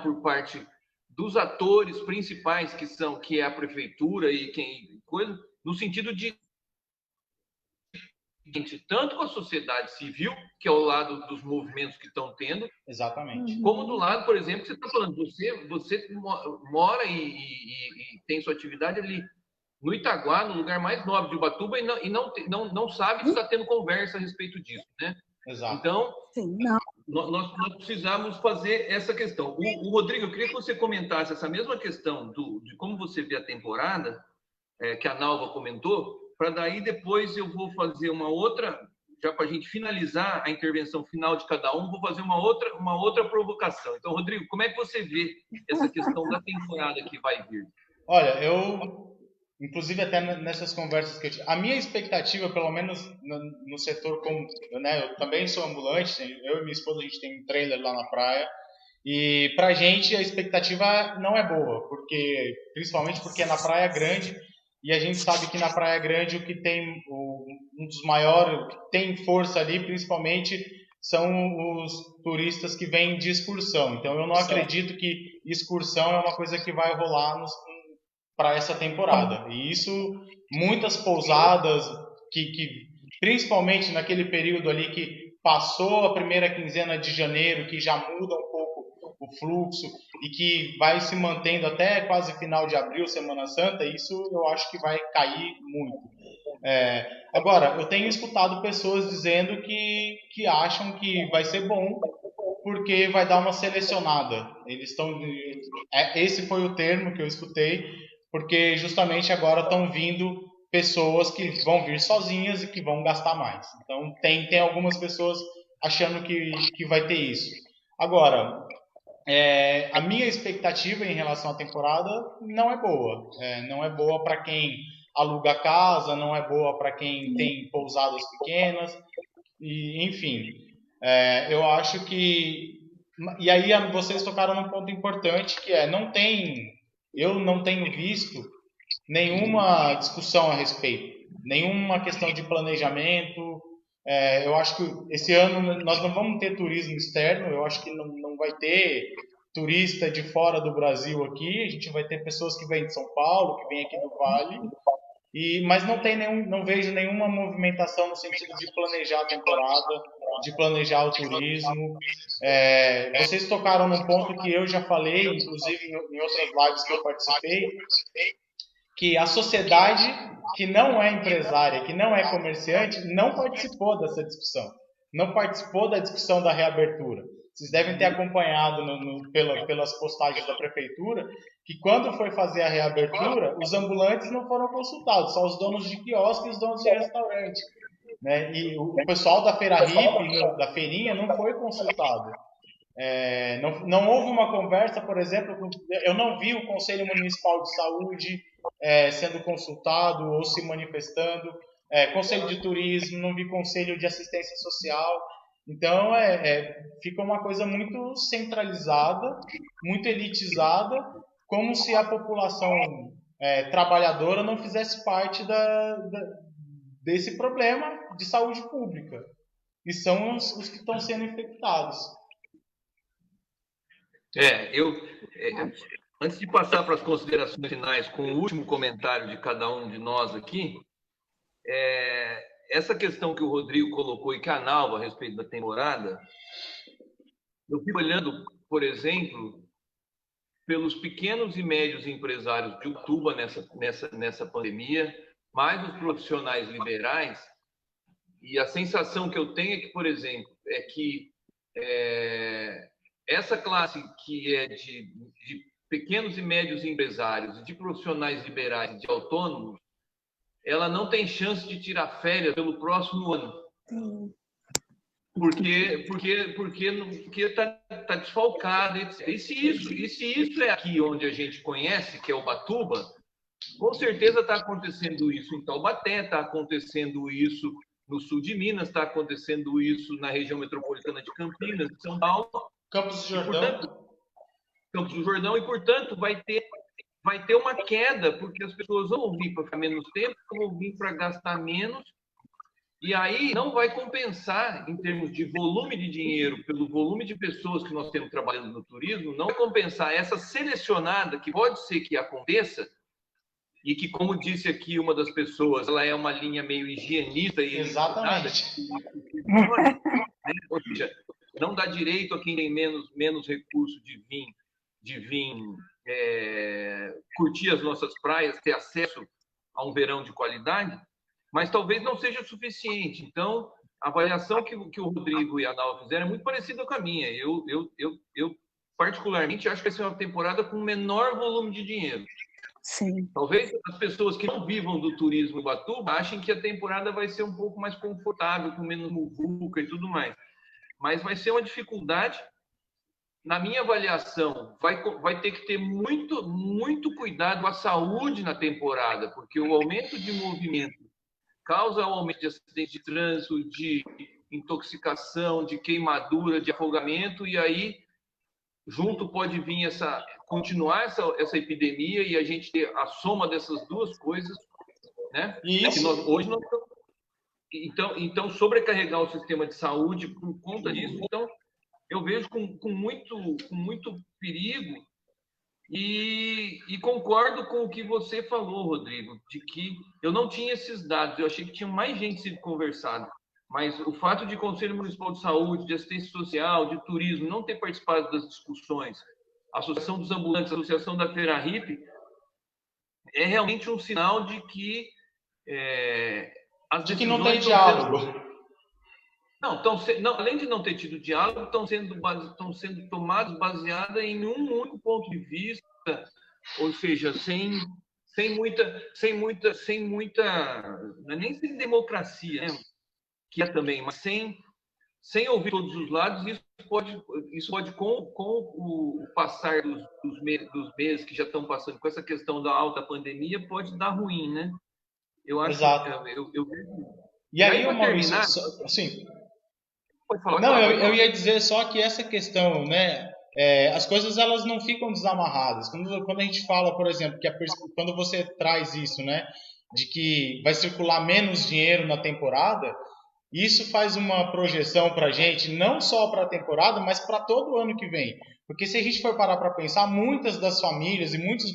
Speaker 1: por parte dos atores principais, que é a prefeitura e no sentido de tanto com a sociedade civil, que é o lado dos movimentos que estão tendo,
Speaker 3: exatamente,
Speaker 1: como do lado, por exemplo, que você está falando, você mora e tem sua atividade ali no Itaguá, no lugar mais nobre de Ubatuba, e não sabe que está tendo conversa a respeito disso, né?
Speaker 3: Exato.
Speaker 1: Então, nós precisamos fazer essa questão. O Rodrigo, eu queria que você comentasse essa mesma questão de como você vê a temporada, que a Nalva comentou, para daí depois eu vou fazer uma outra, já para a gente finalizar a intervenção final de cada um, vou fazer uma outra provocação. Então, Rodrigo, como é que você vê essa questão da temporada que vai vir?
Speaker 3: Olha, inclusive até nessas conversas que eu tive, a minha expectativa, pelo menos no setor como, né, eu também sou ambulante, eu e minha esposa, a gente tem um trailer lá na praia, e pra gente a expectativa não é boa, principalmente porque é na Praia Grande, e a gente sabe que na Praia Grande o que tem, um dos maiores, o que tem força ali, principalmente, são os turistas que vêm de excursão. Então eu não acredito que excursão é uma coisa que vai rolar para essa temporada. E isso, muitas pousadas, que principalmente naquele período ali que passou a primeira quinzena de janeiro, que já muda um pouco o fluxo e que vai se mantendo até quase final de abril, Semana Santa, isso eu acho que vai cair muito. Agora, eu tenho escutado pessoas dizendo que acham que vai ser bom porque vai dar uma selecionada. Esse foi o termo que eu escutei, porque justamente agora estão vindo pessoas que vão vir sozinhas e que vão gastar mais. Então, tem algumas pessoas achando que vai ter isso. Agora, a minha expectativa em relação à temporada não é boa. Não é boa para quem aluga casa, não é boa para quem tem pousadas pequenas, e enfim. Eu acho que... E aí vocês tocaram num ponto importante, que eu não tenho visto nenhuma discussão a respeito, nenhuma questão de planejamento. Eu acho que esse ano nós não vamos ter turismo externo, eu acho que não vai ter turista de fora do Brasil aqui, a gente vai ter pessoas que vêm de São Paulo, que vêm aqui do Vale, mas não vejo nenhuma movimentação no sentido de planejar a temporada, de planejar o turismo. Vocês tocaram num ponto que eu já falei, inclusive em outras lives que eu participei, que a sociedade que não é empresária, que não é comerciante, não participou dessa discussão, não participou da discussão da reabertura. Vocês devem ter acompanhado pelas postagens da prefeitura que quando foi fazer a reabertura, os ambulantes não foram consultados, só os donos de quiosque e os donos de restaurante, né? E o pessoal da Feira Hippie, da feirinha, não foi consultado. Não houve uma conversa, por exemplo, eu não vi o Conselho Municipal de Saúde sendo consultado ou se manifestando, Conselho de Turismo, não vi Conselho de Assistência Social. Então, fica uma coisa muito centralizada, muito elitizada, como se a população trabalhadora não fizesse parte desse problema de saúde pública. E são os que estão sendo infectados.
Speaker 1: Antes de passar para as considerações finais com o último comentário de cada um de nós aqui, essa questão que o Rodrigo colocou e que a Nalva a respeito da temporada, eu fico olhando, por exemplo, pelos pequenos e médios empresários de Utuba nessa pandemia, mais os profissionais liberais, e a sensação que eu tenho é que, por exemplo, essa classe que é de pequenos e médios empresários, de profissionais liberais, de autônomos, ela não tem chance de tirar férias pelo próximo ano. Porque está desfalcado. E se isso é aqui onde a gente conhece, que é Ubatuba, com certeza está acontecendo isso em Taubaté, está acontecendo isso no sul de Minas, está acontecendo isso na região metropolitana de Campinas, de São Paulo.
Speaker 3: Campos do Jordão.
Speaker 1: Campos do Jordão, e, portanto, vai ter uma queda, porque as pessoas vão vir para ficar menos tempo, vão vir para gastar menos, e aí não vai compensar, em termos de volume de dinheiro, pelo volume de pessoas que nós temos trabalhando no turismo, não compensar essa selecionada, que pode ser que aconteça, e que, como disse aqui uma das pessoas, ela é uma linha meio higienista e
Speaker 3: exatamente.
Speaker 1: Ou seja, não dá direito a quem tem menos recurso de vir curtir as nossas praias, ter acesso a um verão de qualidade, mas talvez não seja suficiente. Então, a avaliação que o Rodrigo e a Nalva fizeram é muito parecida com a minha. Eu particularmente, acho que vai ser uma temporada com menor volume de dinheiro.
Speaker 2: Sim.
Speaker 1: Talvez as pessoas que não vivam do turismo em Ubatuba achem que a temporada vai ser um pouco mais confortável, com menos muvuca e tudo mais. Mas vai ser uma dificuldade. Na minha avaliação, vai ter que ter muito, muito cuidado com a saúde na temporada, porque o aumento de movimento causa o aumento de acidentes de trânsito, de intoxicação, de queimadura, de afogamento, e aí, junto pode vir continuar essa epidemia e a gente ter a soma dessas duas coisas, né?
Speaker 3: Isso.
Speaker 1: Hoje nós então, sobrecarregar o sistema de saúde por conta disso, então, eu vejo com muito perigo e concordo com o que você falou, Rodrigo, de que eu não tinha esses dados, eu achei que tinha mais gente sido conversado, mas o fato de Conselho Municipal de Saúde, de Assistência Social, de Turismo não ter participado das discussões, a Associação dos Ambulantes, a Associação da Feira Hippie, é realmente um sinal de que
Speaker 3: de que não tem diálogo.
Speaker 1: Não, além de não ter tido diálogo, estão sendo tomados baseadas em um único ponto de vista, ou seja, sem muita, não é nem sem democracia, né? Que é também, mas sem ouvir todos os lados. Isso pode com o passar dos meses que já estão passando com essa questão da alta pandemia, pode dar ruim, né? Eu acho.
Speaker 3: Exato.
Speaker 1: Eu
Speaker 3: e aí, Maurício, assim,
Speaker 1: pode falar.
Speaker 3: Não, eu ia dizer só que essa questão, né? As coisas elas não ficam desamarradas. Quando a gente fala, por exemplo, quando você traz isso, né, de que vai circular menos dinheiro na temporada, isso faz uma projeção para a gente, não só para a temporada, mas para todo o ano que vem. Porque se a gente for parar para pensar, muitas das famílias e muitos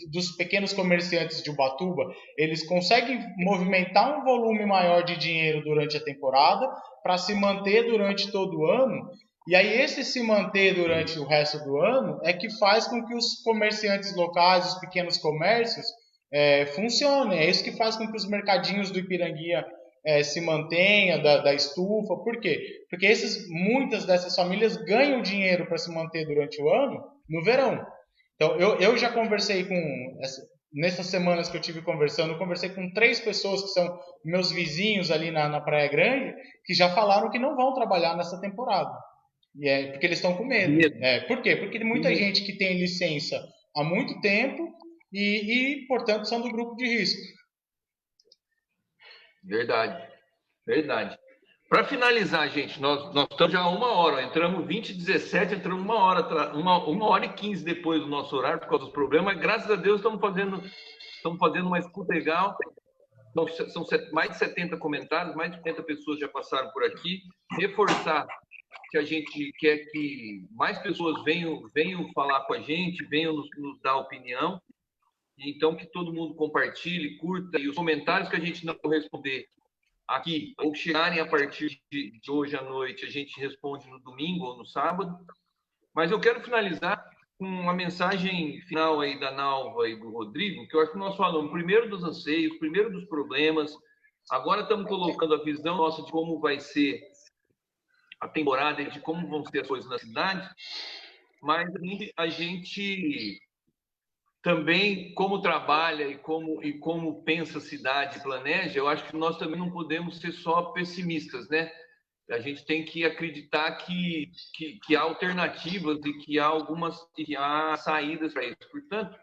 Speaker 3: dos pequenos comerciantes de Ubatuba, eles conseguem movimentar um volume maior de dinheiro durante a temporada para se manter durante todo o ano. E aí esse se manter durante o resto do ano é que faz com que os comerciantes locais, os pequenos comércios, funcionem. É isso que faz com que os mercadinhos do Ipiranguinha se mantenha, da estufa. Por quê? Porque muitas dessas famílias ganham dinheiro para se manter durante o ano no verão. Então, eu já conversei nessas semanas que eu tive conversando, eu conversei com 3 pessoas que são meus vizinhos ali na Praia Grande, que já falaram que não vão trabalhar nessa temporada. Porque eles estão com medo. Por quê? Porque tem muita gente que tem licença há muito tempo e, portanto, são do grupo de risco.
Speaker 1: Verdade. Para finalizar, gente, nós estamos já 1 hora, entramos 20h17, entramos 1 hora, 1h15 depois do nosso horário, por causa dos problemas, mas graças a Deus estamos fazendo uma escuta legal. Então, são mais de 70 comentários, mais de 50 pessoas já passaram por aqui. Reforçar que a gente quer que mais pessoas venham falar com a gente, venham nos dar opinião. Então, que todo mundo compartilhe, curta, e os comentários que a gente não responder aqui, ou chegarem a partir de hoje à noite, a gente responde no domingo ou no sábado. Mas eu quero finalizar com uma mensagem final aí da Nalva e do Rodrigo, que eu acho que nós falamos primeiro dos anseios, primeiro dos problemas, agora estamos colocando a visão nossa de como vai ser a temporada e de como vão ser as coisas na cidade, mas a gente também, como trabalha e como pensa a cidade e planeja, eu acho que nós também não podemos ser só pessimistas, né? A gente tem que acreditar que há alternativas e que há saídas para isso. Portanto,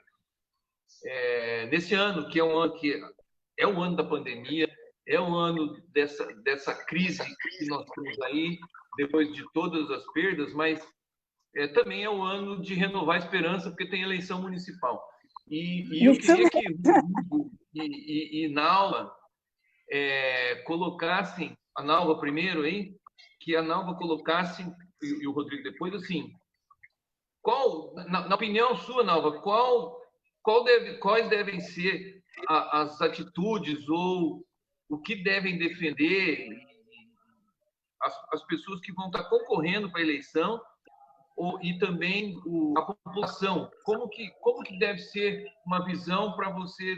Speaker 1: nesse ano, que é o ano da pandemia, é o ano dessa crise que nós temos aí, depois de todas as perdas, mas também é o ano de renovar a esperança, porque tem eleição municipal. E eu queria que Rodrigo e Nalva colocassem, a Nalva primeiro, hein? Que a Nalva colocasse, e o Rodrigo depois, assim, na opinião sua, Nalva, quais devem ser as atitudes ou o que devem defender as pessoas que vão estar concorrendo para a eleição e também a população? Como que deve ser uma visão para você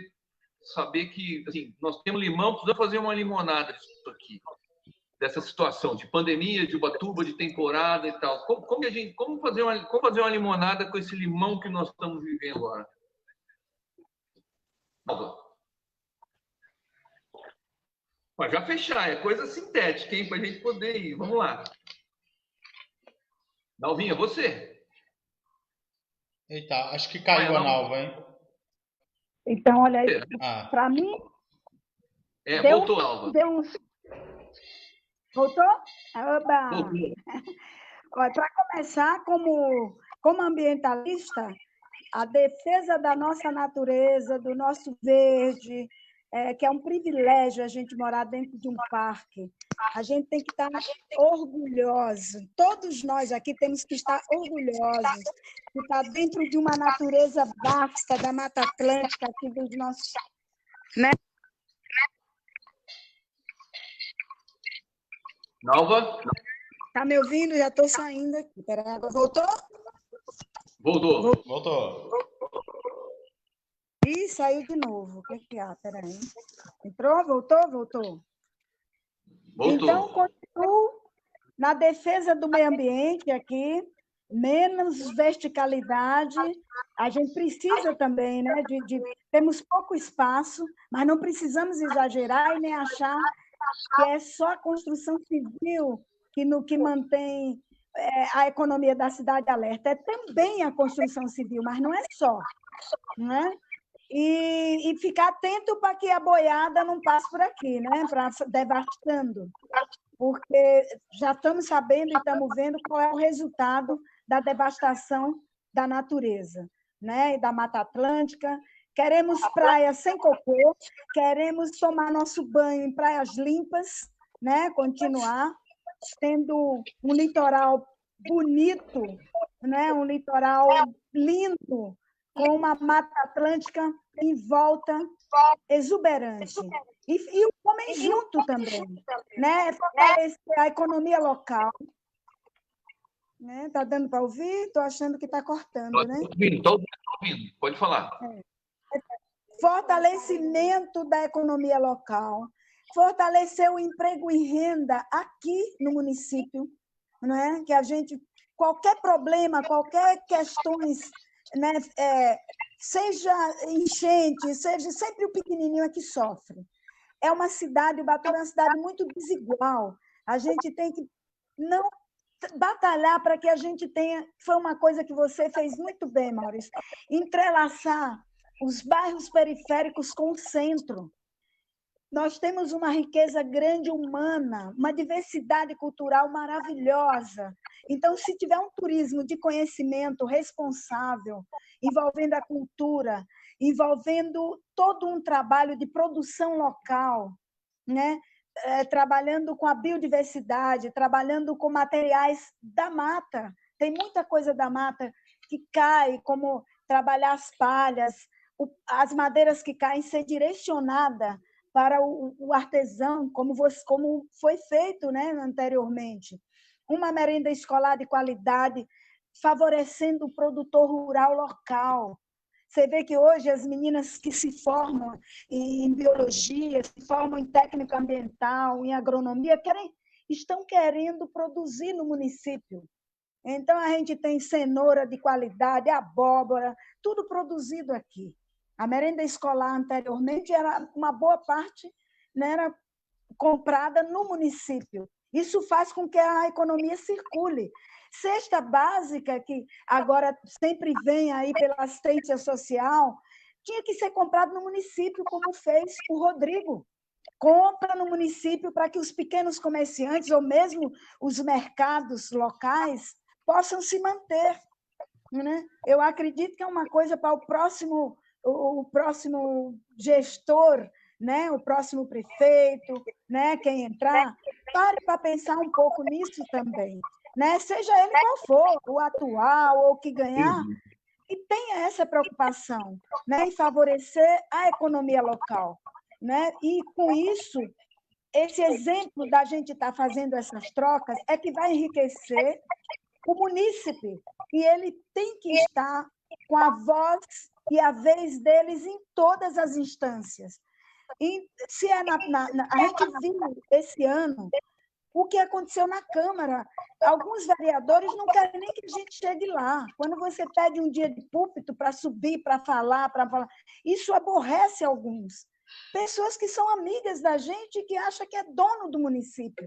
Speaker 1: saber que, assim, nós temos limão, precisamos fazer uma limonada disso aqui, dessa situação de pandemia, de Ubatuba, de temporada e tal. Como fazer uma limonada com esse limão que nós estamos vivendo agora? Pode já fechar, é coisa sintética, hein, para a gente poder ir. Vamos lá. Nalvinha, você.
Speaker 3: Eita, acho que caiu a Nalva, hein?
Speaker 2: Então, olha aí, para mim...
Speaker 1: voltou, Nalva.
Speaker 2: Voltou? Oba! Olha, para começar, como ambientalista, a defesa da nossa natureza, do nosso verde, que é um privilégio a gente morar dentro de um parque. A gente tem que estar orgulhoso. Todos nós aqui temos que estar orgulhosos de estar dentro de uma natureza vasta da Mata Atlântica aqui dos nossos, né?
Speaker 1: Nalva?
Speaker 2: Tá me ouvindo? Já estou saindo aqui. Peraí, voltou?
Speaker 3: Voltou.
Speaker 2: Ih, saiu de novo. O que há? Peraí. Entrou? Voltou? Então, continuo na defesa do meio ambiente aqui, menos verticalidade. A gente precisa também, né? Temos pouco espaço, mas não precisamos exagerar e nem achar que é só a construção civil que mantém a economia da cidade alerta. É também a construção civil, mas não é só, né? E ficar atento para que a boiada não passe por aqui, né? Devastando, porque já estamos sabendo e estamos vendo qual é o resultado da devastação da natureza, né? E da Mata Atlântica. Queremos praias sem cocô, queremos tomar nosso banho em praias limpas, né? Continuar tendo um litoral bonito né? Um litoral lindo, com uma mata atlântica em volta, exuberante. E o homem junto também, né? Fortalecer a economia local. Né? Tá dando para ouvir? Estou achando que está cortando, né?
Speaker 1: Estou ouvindo. Pode falar.
Speaker 2: Fortalecimento da economia local, fortalecer o emprego e renda aqui no município, não é? Que a gente, qualquer problema, qualquer questões, né, seja enchente, seja sempre o pequenininho é que sofre. É uma cidade, o Batuba é uma cidade muito desigual. A gente tem que não batalhar para que a gente tenha, foi uma coisa que você fez muito bem, Maurício, entrelaçar os bairros periféricos com o centro. Nós temos uma riqueza grande humana, uma diversidade cultural maravilhosa. Então, se tiver um turismo de conhecimento responsável, envolvendo a cultura, envolvendo todo um trabalho de produção local, né? Trabalhando com a biodiversidade, trabalhando com materiais da mata. Tem muita coisa da mata que cai, como trabalhar as palhas, as madeiras que caem ser direcionada para o artesão, como foi feito, né, anteriormente. Uma merenda escolar de qualidade, favorecendo o produtor rural local. Você vê que hoje as meninas que se formam em biologia, se formam em técnica ambiental, em agronomia, estão querendo produzir no município. Então, a gente tem cenoura de qualidade, abóbora, tudo produzido aqui. A merenda escolar anteriormente era uma boa parte, né, era comprada no município. Isso faz com que a economia circule. Cesta básica, que agora sempre vem aí pela assistência social, tinha que ser comprado no município, como fez o Rodrigo. Compra no município para que os pequenos comerciantes, ou mesmo os mercados locais, possam se manter. Né? Eu acredito que é uma coisa para o próximo gestor, né? O próximo prefeito, né? Quem entrar, pare para pensar um pouco nisso também. Né? Seja ele qual for, o atual ou o que ganhar, e tenha essa preocupação, né? Em favorecer a economia local. Né? E, com isso, esse exemplo da gente estar fazendo essas trocas é que vai enriquecer o munícipe, e ele tem que estar com a voz e a vez deles em todas as instâncias. E se a gente viu esse ano o que aconteceu na Câmara. Alguns vereadores não querem nem que a gente chegue lá. Quando você pede um dia de púlpito para subir, para falar, isso aborrece alguns. Pessoas que são amigas da gente e que acham que é dono do município.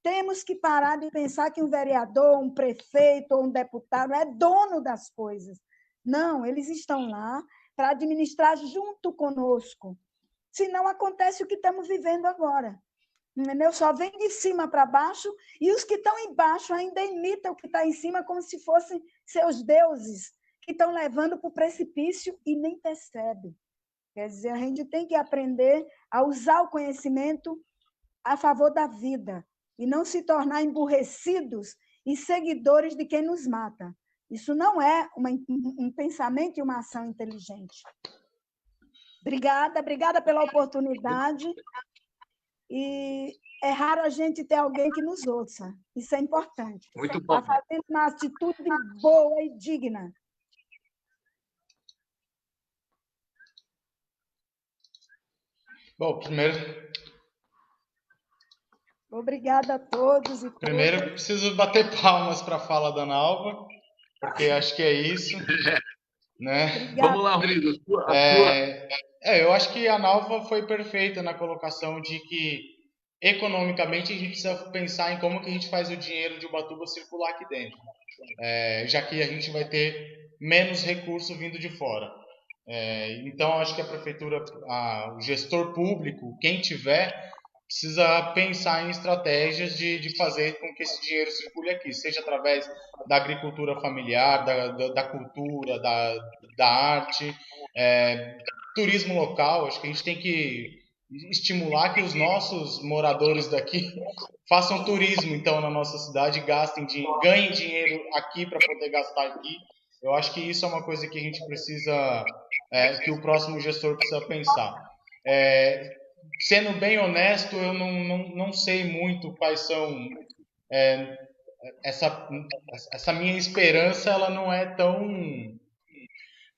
Speaker 2: Temos que parar de pensar que um vereador, um prefeito ou um deputado é dono das coisas. Não, eles estão lá para administrar junto conosco. Senão acontece o que estamos vivendo agora. Entendeu? Só vem de cima para baixo e os que estão embaixo ainda imitam o que está em cima como se fossem seus deuses, que estão levando para o precipício e nem percebem. Quer dizer, a gente tem que aprender a usar o conhecimento a favor da vida e não se tornar emburrecidos e seguidores de quem nos mata. Isso não é um pensamento e uma ação inteligente. Obrigada pela oportunidade. E é raro a gente ter alguém que nos ouça. Isso é importante.
Speaker 1: Muito bom.
Speaker 2: Está fazendo uma atitude boa e digna.
Speaker 3: Bom, primeiro...
Speaker 2: Obrigada a todos e
Speaker 3: Primeiro,
Speaker 2: todas.
Speaker 3: preciso bater palmas para a fala da Ana Alva, porque acho que é isso. Né?
Speaker 1: Vamos lá, Rodrigo.
Speaker 3: Eu acho que a Ana Alva foi perfeita na colocação de que, economicamente, a gente precisa pensar em como que a gente faz o dinheiro de Ubatuba circular aqui dentro, já que a gente vai ter menos recurso vindo de fora. Então, acho que a prefeitura, o gestor público, quem tiver, precisa pensar em estratégias de fazer com que esse dinheiro circule aqui, seja através da agricultura familiar, da cultura, da arte, turismo local. Acho que a gente tem que estimular que os nossos moradores daqui façam turismo, então, na nossa cidade, ganhem dinheiro aqui para poder gastar aqui. Eu acho que isso é uma coisa que a gente precisa, que o próximo gestor precisa pensar. Sendo bem honesto, eu não sei muito quais são... essa minha esperança, ela não é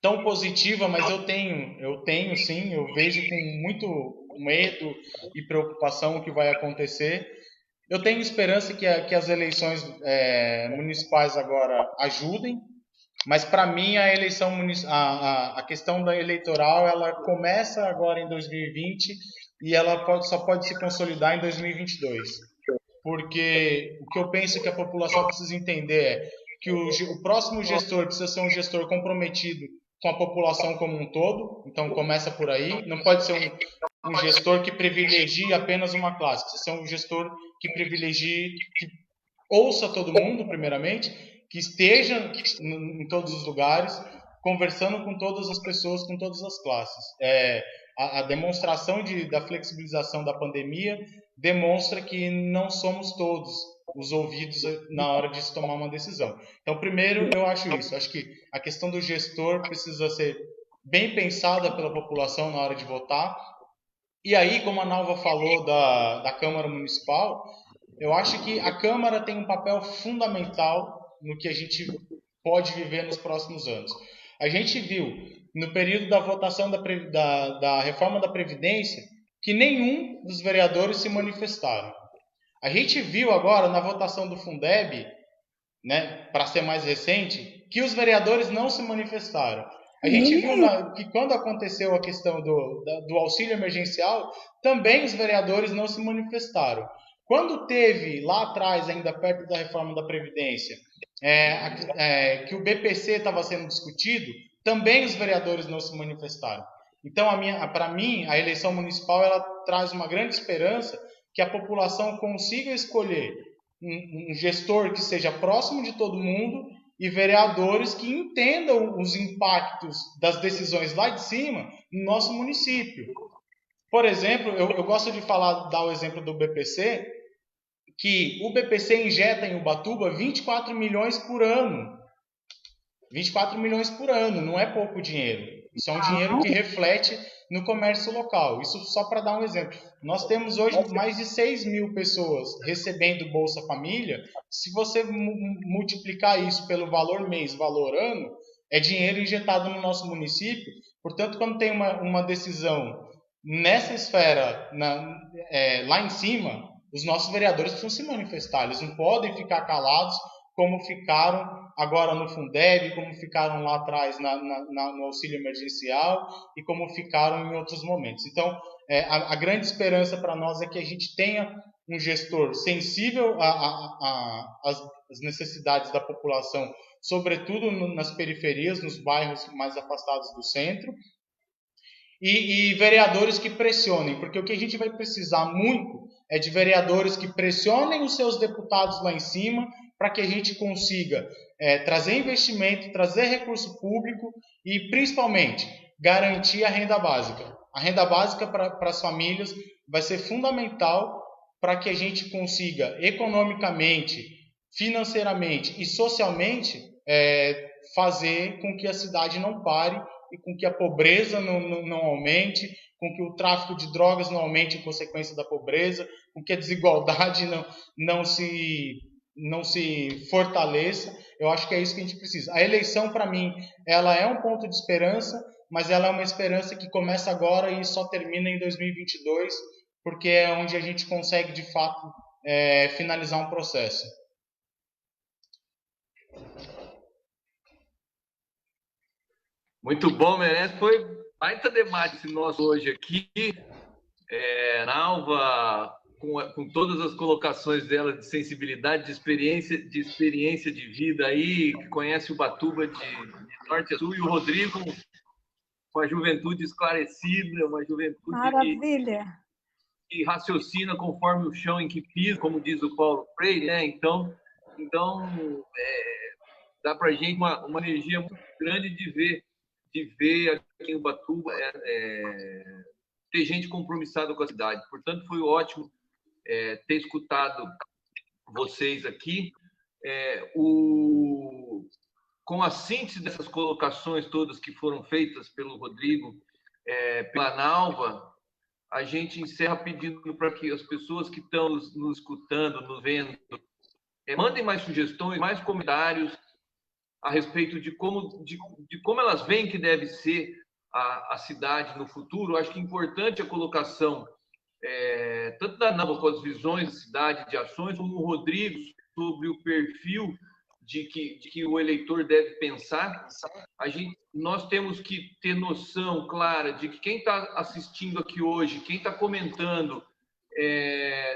Speaker 3: tão positiva, mas eu tenho sim, eu vejo com muito medo e preocupação o que vai acontecer. Eu tenho esperança que as eleições municipais agora ajudem, mas para mim a questão da eleitoral, ela começa agora em 2020 e ela só pode se consolidar em 2022. Porque o que eu penso que a população precisa entender é que o próximo gestor precisa ser um gestor comprometido com a população como um todo, então começa por aí, não pode ser um gestor que privilegie apenas uma classe, precisa ser um gestor que privilegie, que ouça todo mundo, primeiramente, que esteja em todos os lugares, conversando com todas as pessoas, com todas as classes. A demonstração da flexibilização da pandemia demonstra que não somos todos os ouvidos na hora de se tomar uma decisão. Então, primeiro, eu acho isso. Acho que a questão do gestor precisa ser bem pensada pela população na hora de votar. E aí, como a Nalva falou da Câmara Municipal, eu acho que a Câmara tem um papel fundamental no que a gente pode viver nos próximos anos. A gente viu, no período da votação da reforma da Previdência, que nenhum dos vereadores se manifestaram. A gente viu agora, na votação do Fundeb, né, para ser mais recente, que os vereadores não se manifestaram. A gente viu que quando aconteceu a questão do auxílio emergencial, também os vereadores não se manifestaram. Quando teve, lá atrás, ainda perto da reforma da Previdência, que o BPC estava sendo discutido, também os vereadores não se manifestaram. Então, para mim, a eleição municipal ela traz uma grande esperança que a população consiga escolher um gestor que seja próximo de todo mundo e vereadores que entendam os impactos das decisões lá de cima no nosso município. Por exemplo, eu gosto de dar o exemplo do BPC, que o BPC injeta em Ubatuba 24 milhões por ano. 24 milhões por ano, não é pouco dinheiro. Isso é um dinheiro que reflete no comércio local. Isso só para dar um exemplo. Nós temos hoje mais de 6 mil pessoas recebendo Bolsa Família. Se você multiplicar isso pelo valor mês, valor ano, é dinheiro injetado no nosso município. Portanto, quando tem uma decisão nessa esfera, lá em cima, os nossos vereadores precisam se manifestar. Eles não podem ficar calados como ficaram agora no Fundeb, como ficaram lá atrás no auxílio emergencial e como ficaram em outros momentos. Então, a grande esperança para nós é que a gente tenha um gestor sensível às necessidades da população, sobretudo nas periferias, nos bairros mais afastados do centro, e vereadores que pressionem, porque o que a gente vai precisar muito é de vereadores que pressionem os seus deputados lá em cima para que a gente consiga trazer investimento, trazer recurso público e, principalmente, garantir a renda básica. A renda básica para as famílias vai ser fundamental para que a gente consiga, economicamente, financeiramente e socialmente, fazer com que a cidade não pare e com que a pobreza não aumente, com que o tráfico de drogas não aumente em consequência da pobreza, com que a desigualdade não se fortaleça. Eu acho que é isso que a gente precisa. A eleição, para mim, ela é um ponto de esperança, mas ela é uma esperança que começa agora e só termina em 2022, porque é onde a gente consegue, de fato, finalizar um processo.
Speaker 1: Muito bom, Merece. Foi baita debate nosso hoje aqui. Nalva, com todas as colocações dela de sensibilidade, de experiência de vida aí, que conhece Ubatuba de norte a sul, e o Rodrigo com a juventude esclarecida, uma juventude que raciocina conforme o chão em que pisa, como diz o Paulo Freire, né? Então dá para a gente uma energia muito grande de ver aqui em Ubatuba ter gente compromissada com a cidade. Portanto, foi ótimo ter escutado vocês aqui. Com a síntese dessas colocações todas que foram feitas pelo Rodrigo, pela Nalva, a gente encerra pedindo para que as pessoas que estão nos escutando, nos vendo, mandem mais sugestões, mais comentários a respeito de como elas veem que deve ser a cidade no futuro. Acho que é importante a colocação, tanto da Nalva com as visões da cidade, de ações, como o Rodrigo sobre o perfil de que o eleitor deve pensar. Nós temos que ter noção clara de que quem está assistindo aqui hoje, quem está comentando,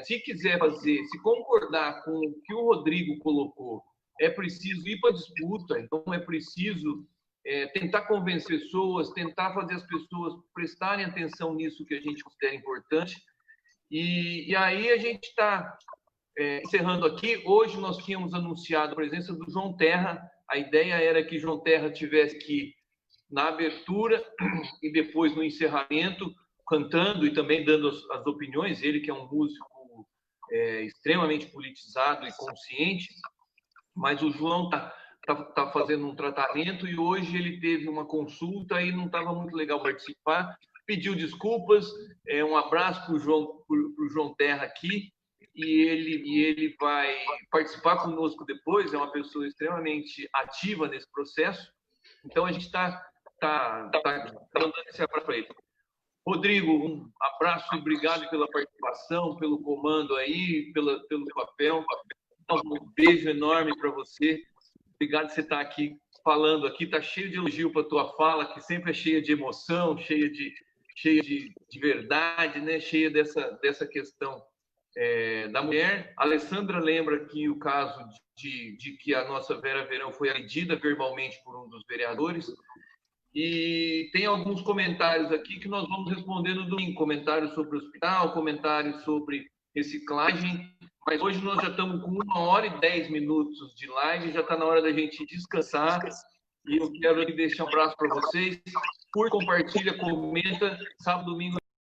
Speaker 1: se quiser fazer, se concordar com o que o Rodrigo colocou, é preciso ir para a disputa. Então, é preciso tentar convencer pessoas, tentar fazer as pessoas prestarem atenção nisso que a gente considera importante. E aí a gente está encerrando aqui. Hoje nós tínhamos anunciado a presença do João Terra. A ideia era que João Terra tivesse aqui na abertura e depois no encerramento, cantando e também dando as opiniões. Ele que é um músico extremamente politizado e consciente, mas o João tá fazendo um tratamento e hoje ele teve uma consulta e não estava muito legal participar. Pediu desculpas. Um abraço para o João Terra aqui. E ele vai participar conosco depois, é uma pessoa extremamente ativa nesse processo. Então, a gente está dando esse abraço para ele. Rodrigo, um abraço e obrigado pela participação, pelo comando aí, pelo papel. Um beijo enorme para você. Obrigado por você estar aqui falando aqui. Está cheio de elogio para a tua fala, que sempre é cheia de emoção, cheia de verdade, né? Cheia dessa questão da mulher. A Alessandra lembra aqui o caso de que a nossa Vera Verão foi agredida verbalmente por um dos vereadores. E tem alguns comentários aqui que nós vamos responder no domingo. Comentários sobre o hospital, comentários sobre reciclagem. Mas hoje nós já estamos com 1h10 de live, já está na hora da gente descansar. E eu quero aqui deixar um abraço para vocês. Curta, compartilha, comenta. Sábado, domingo.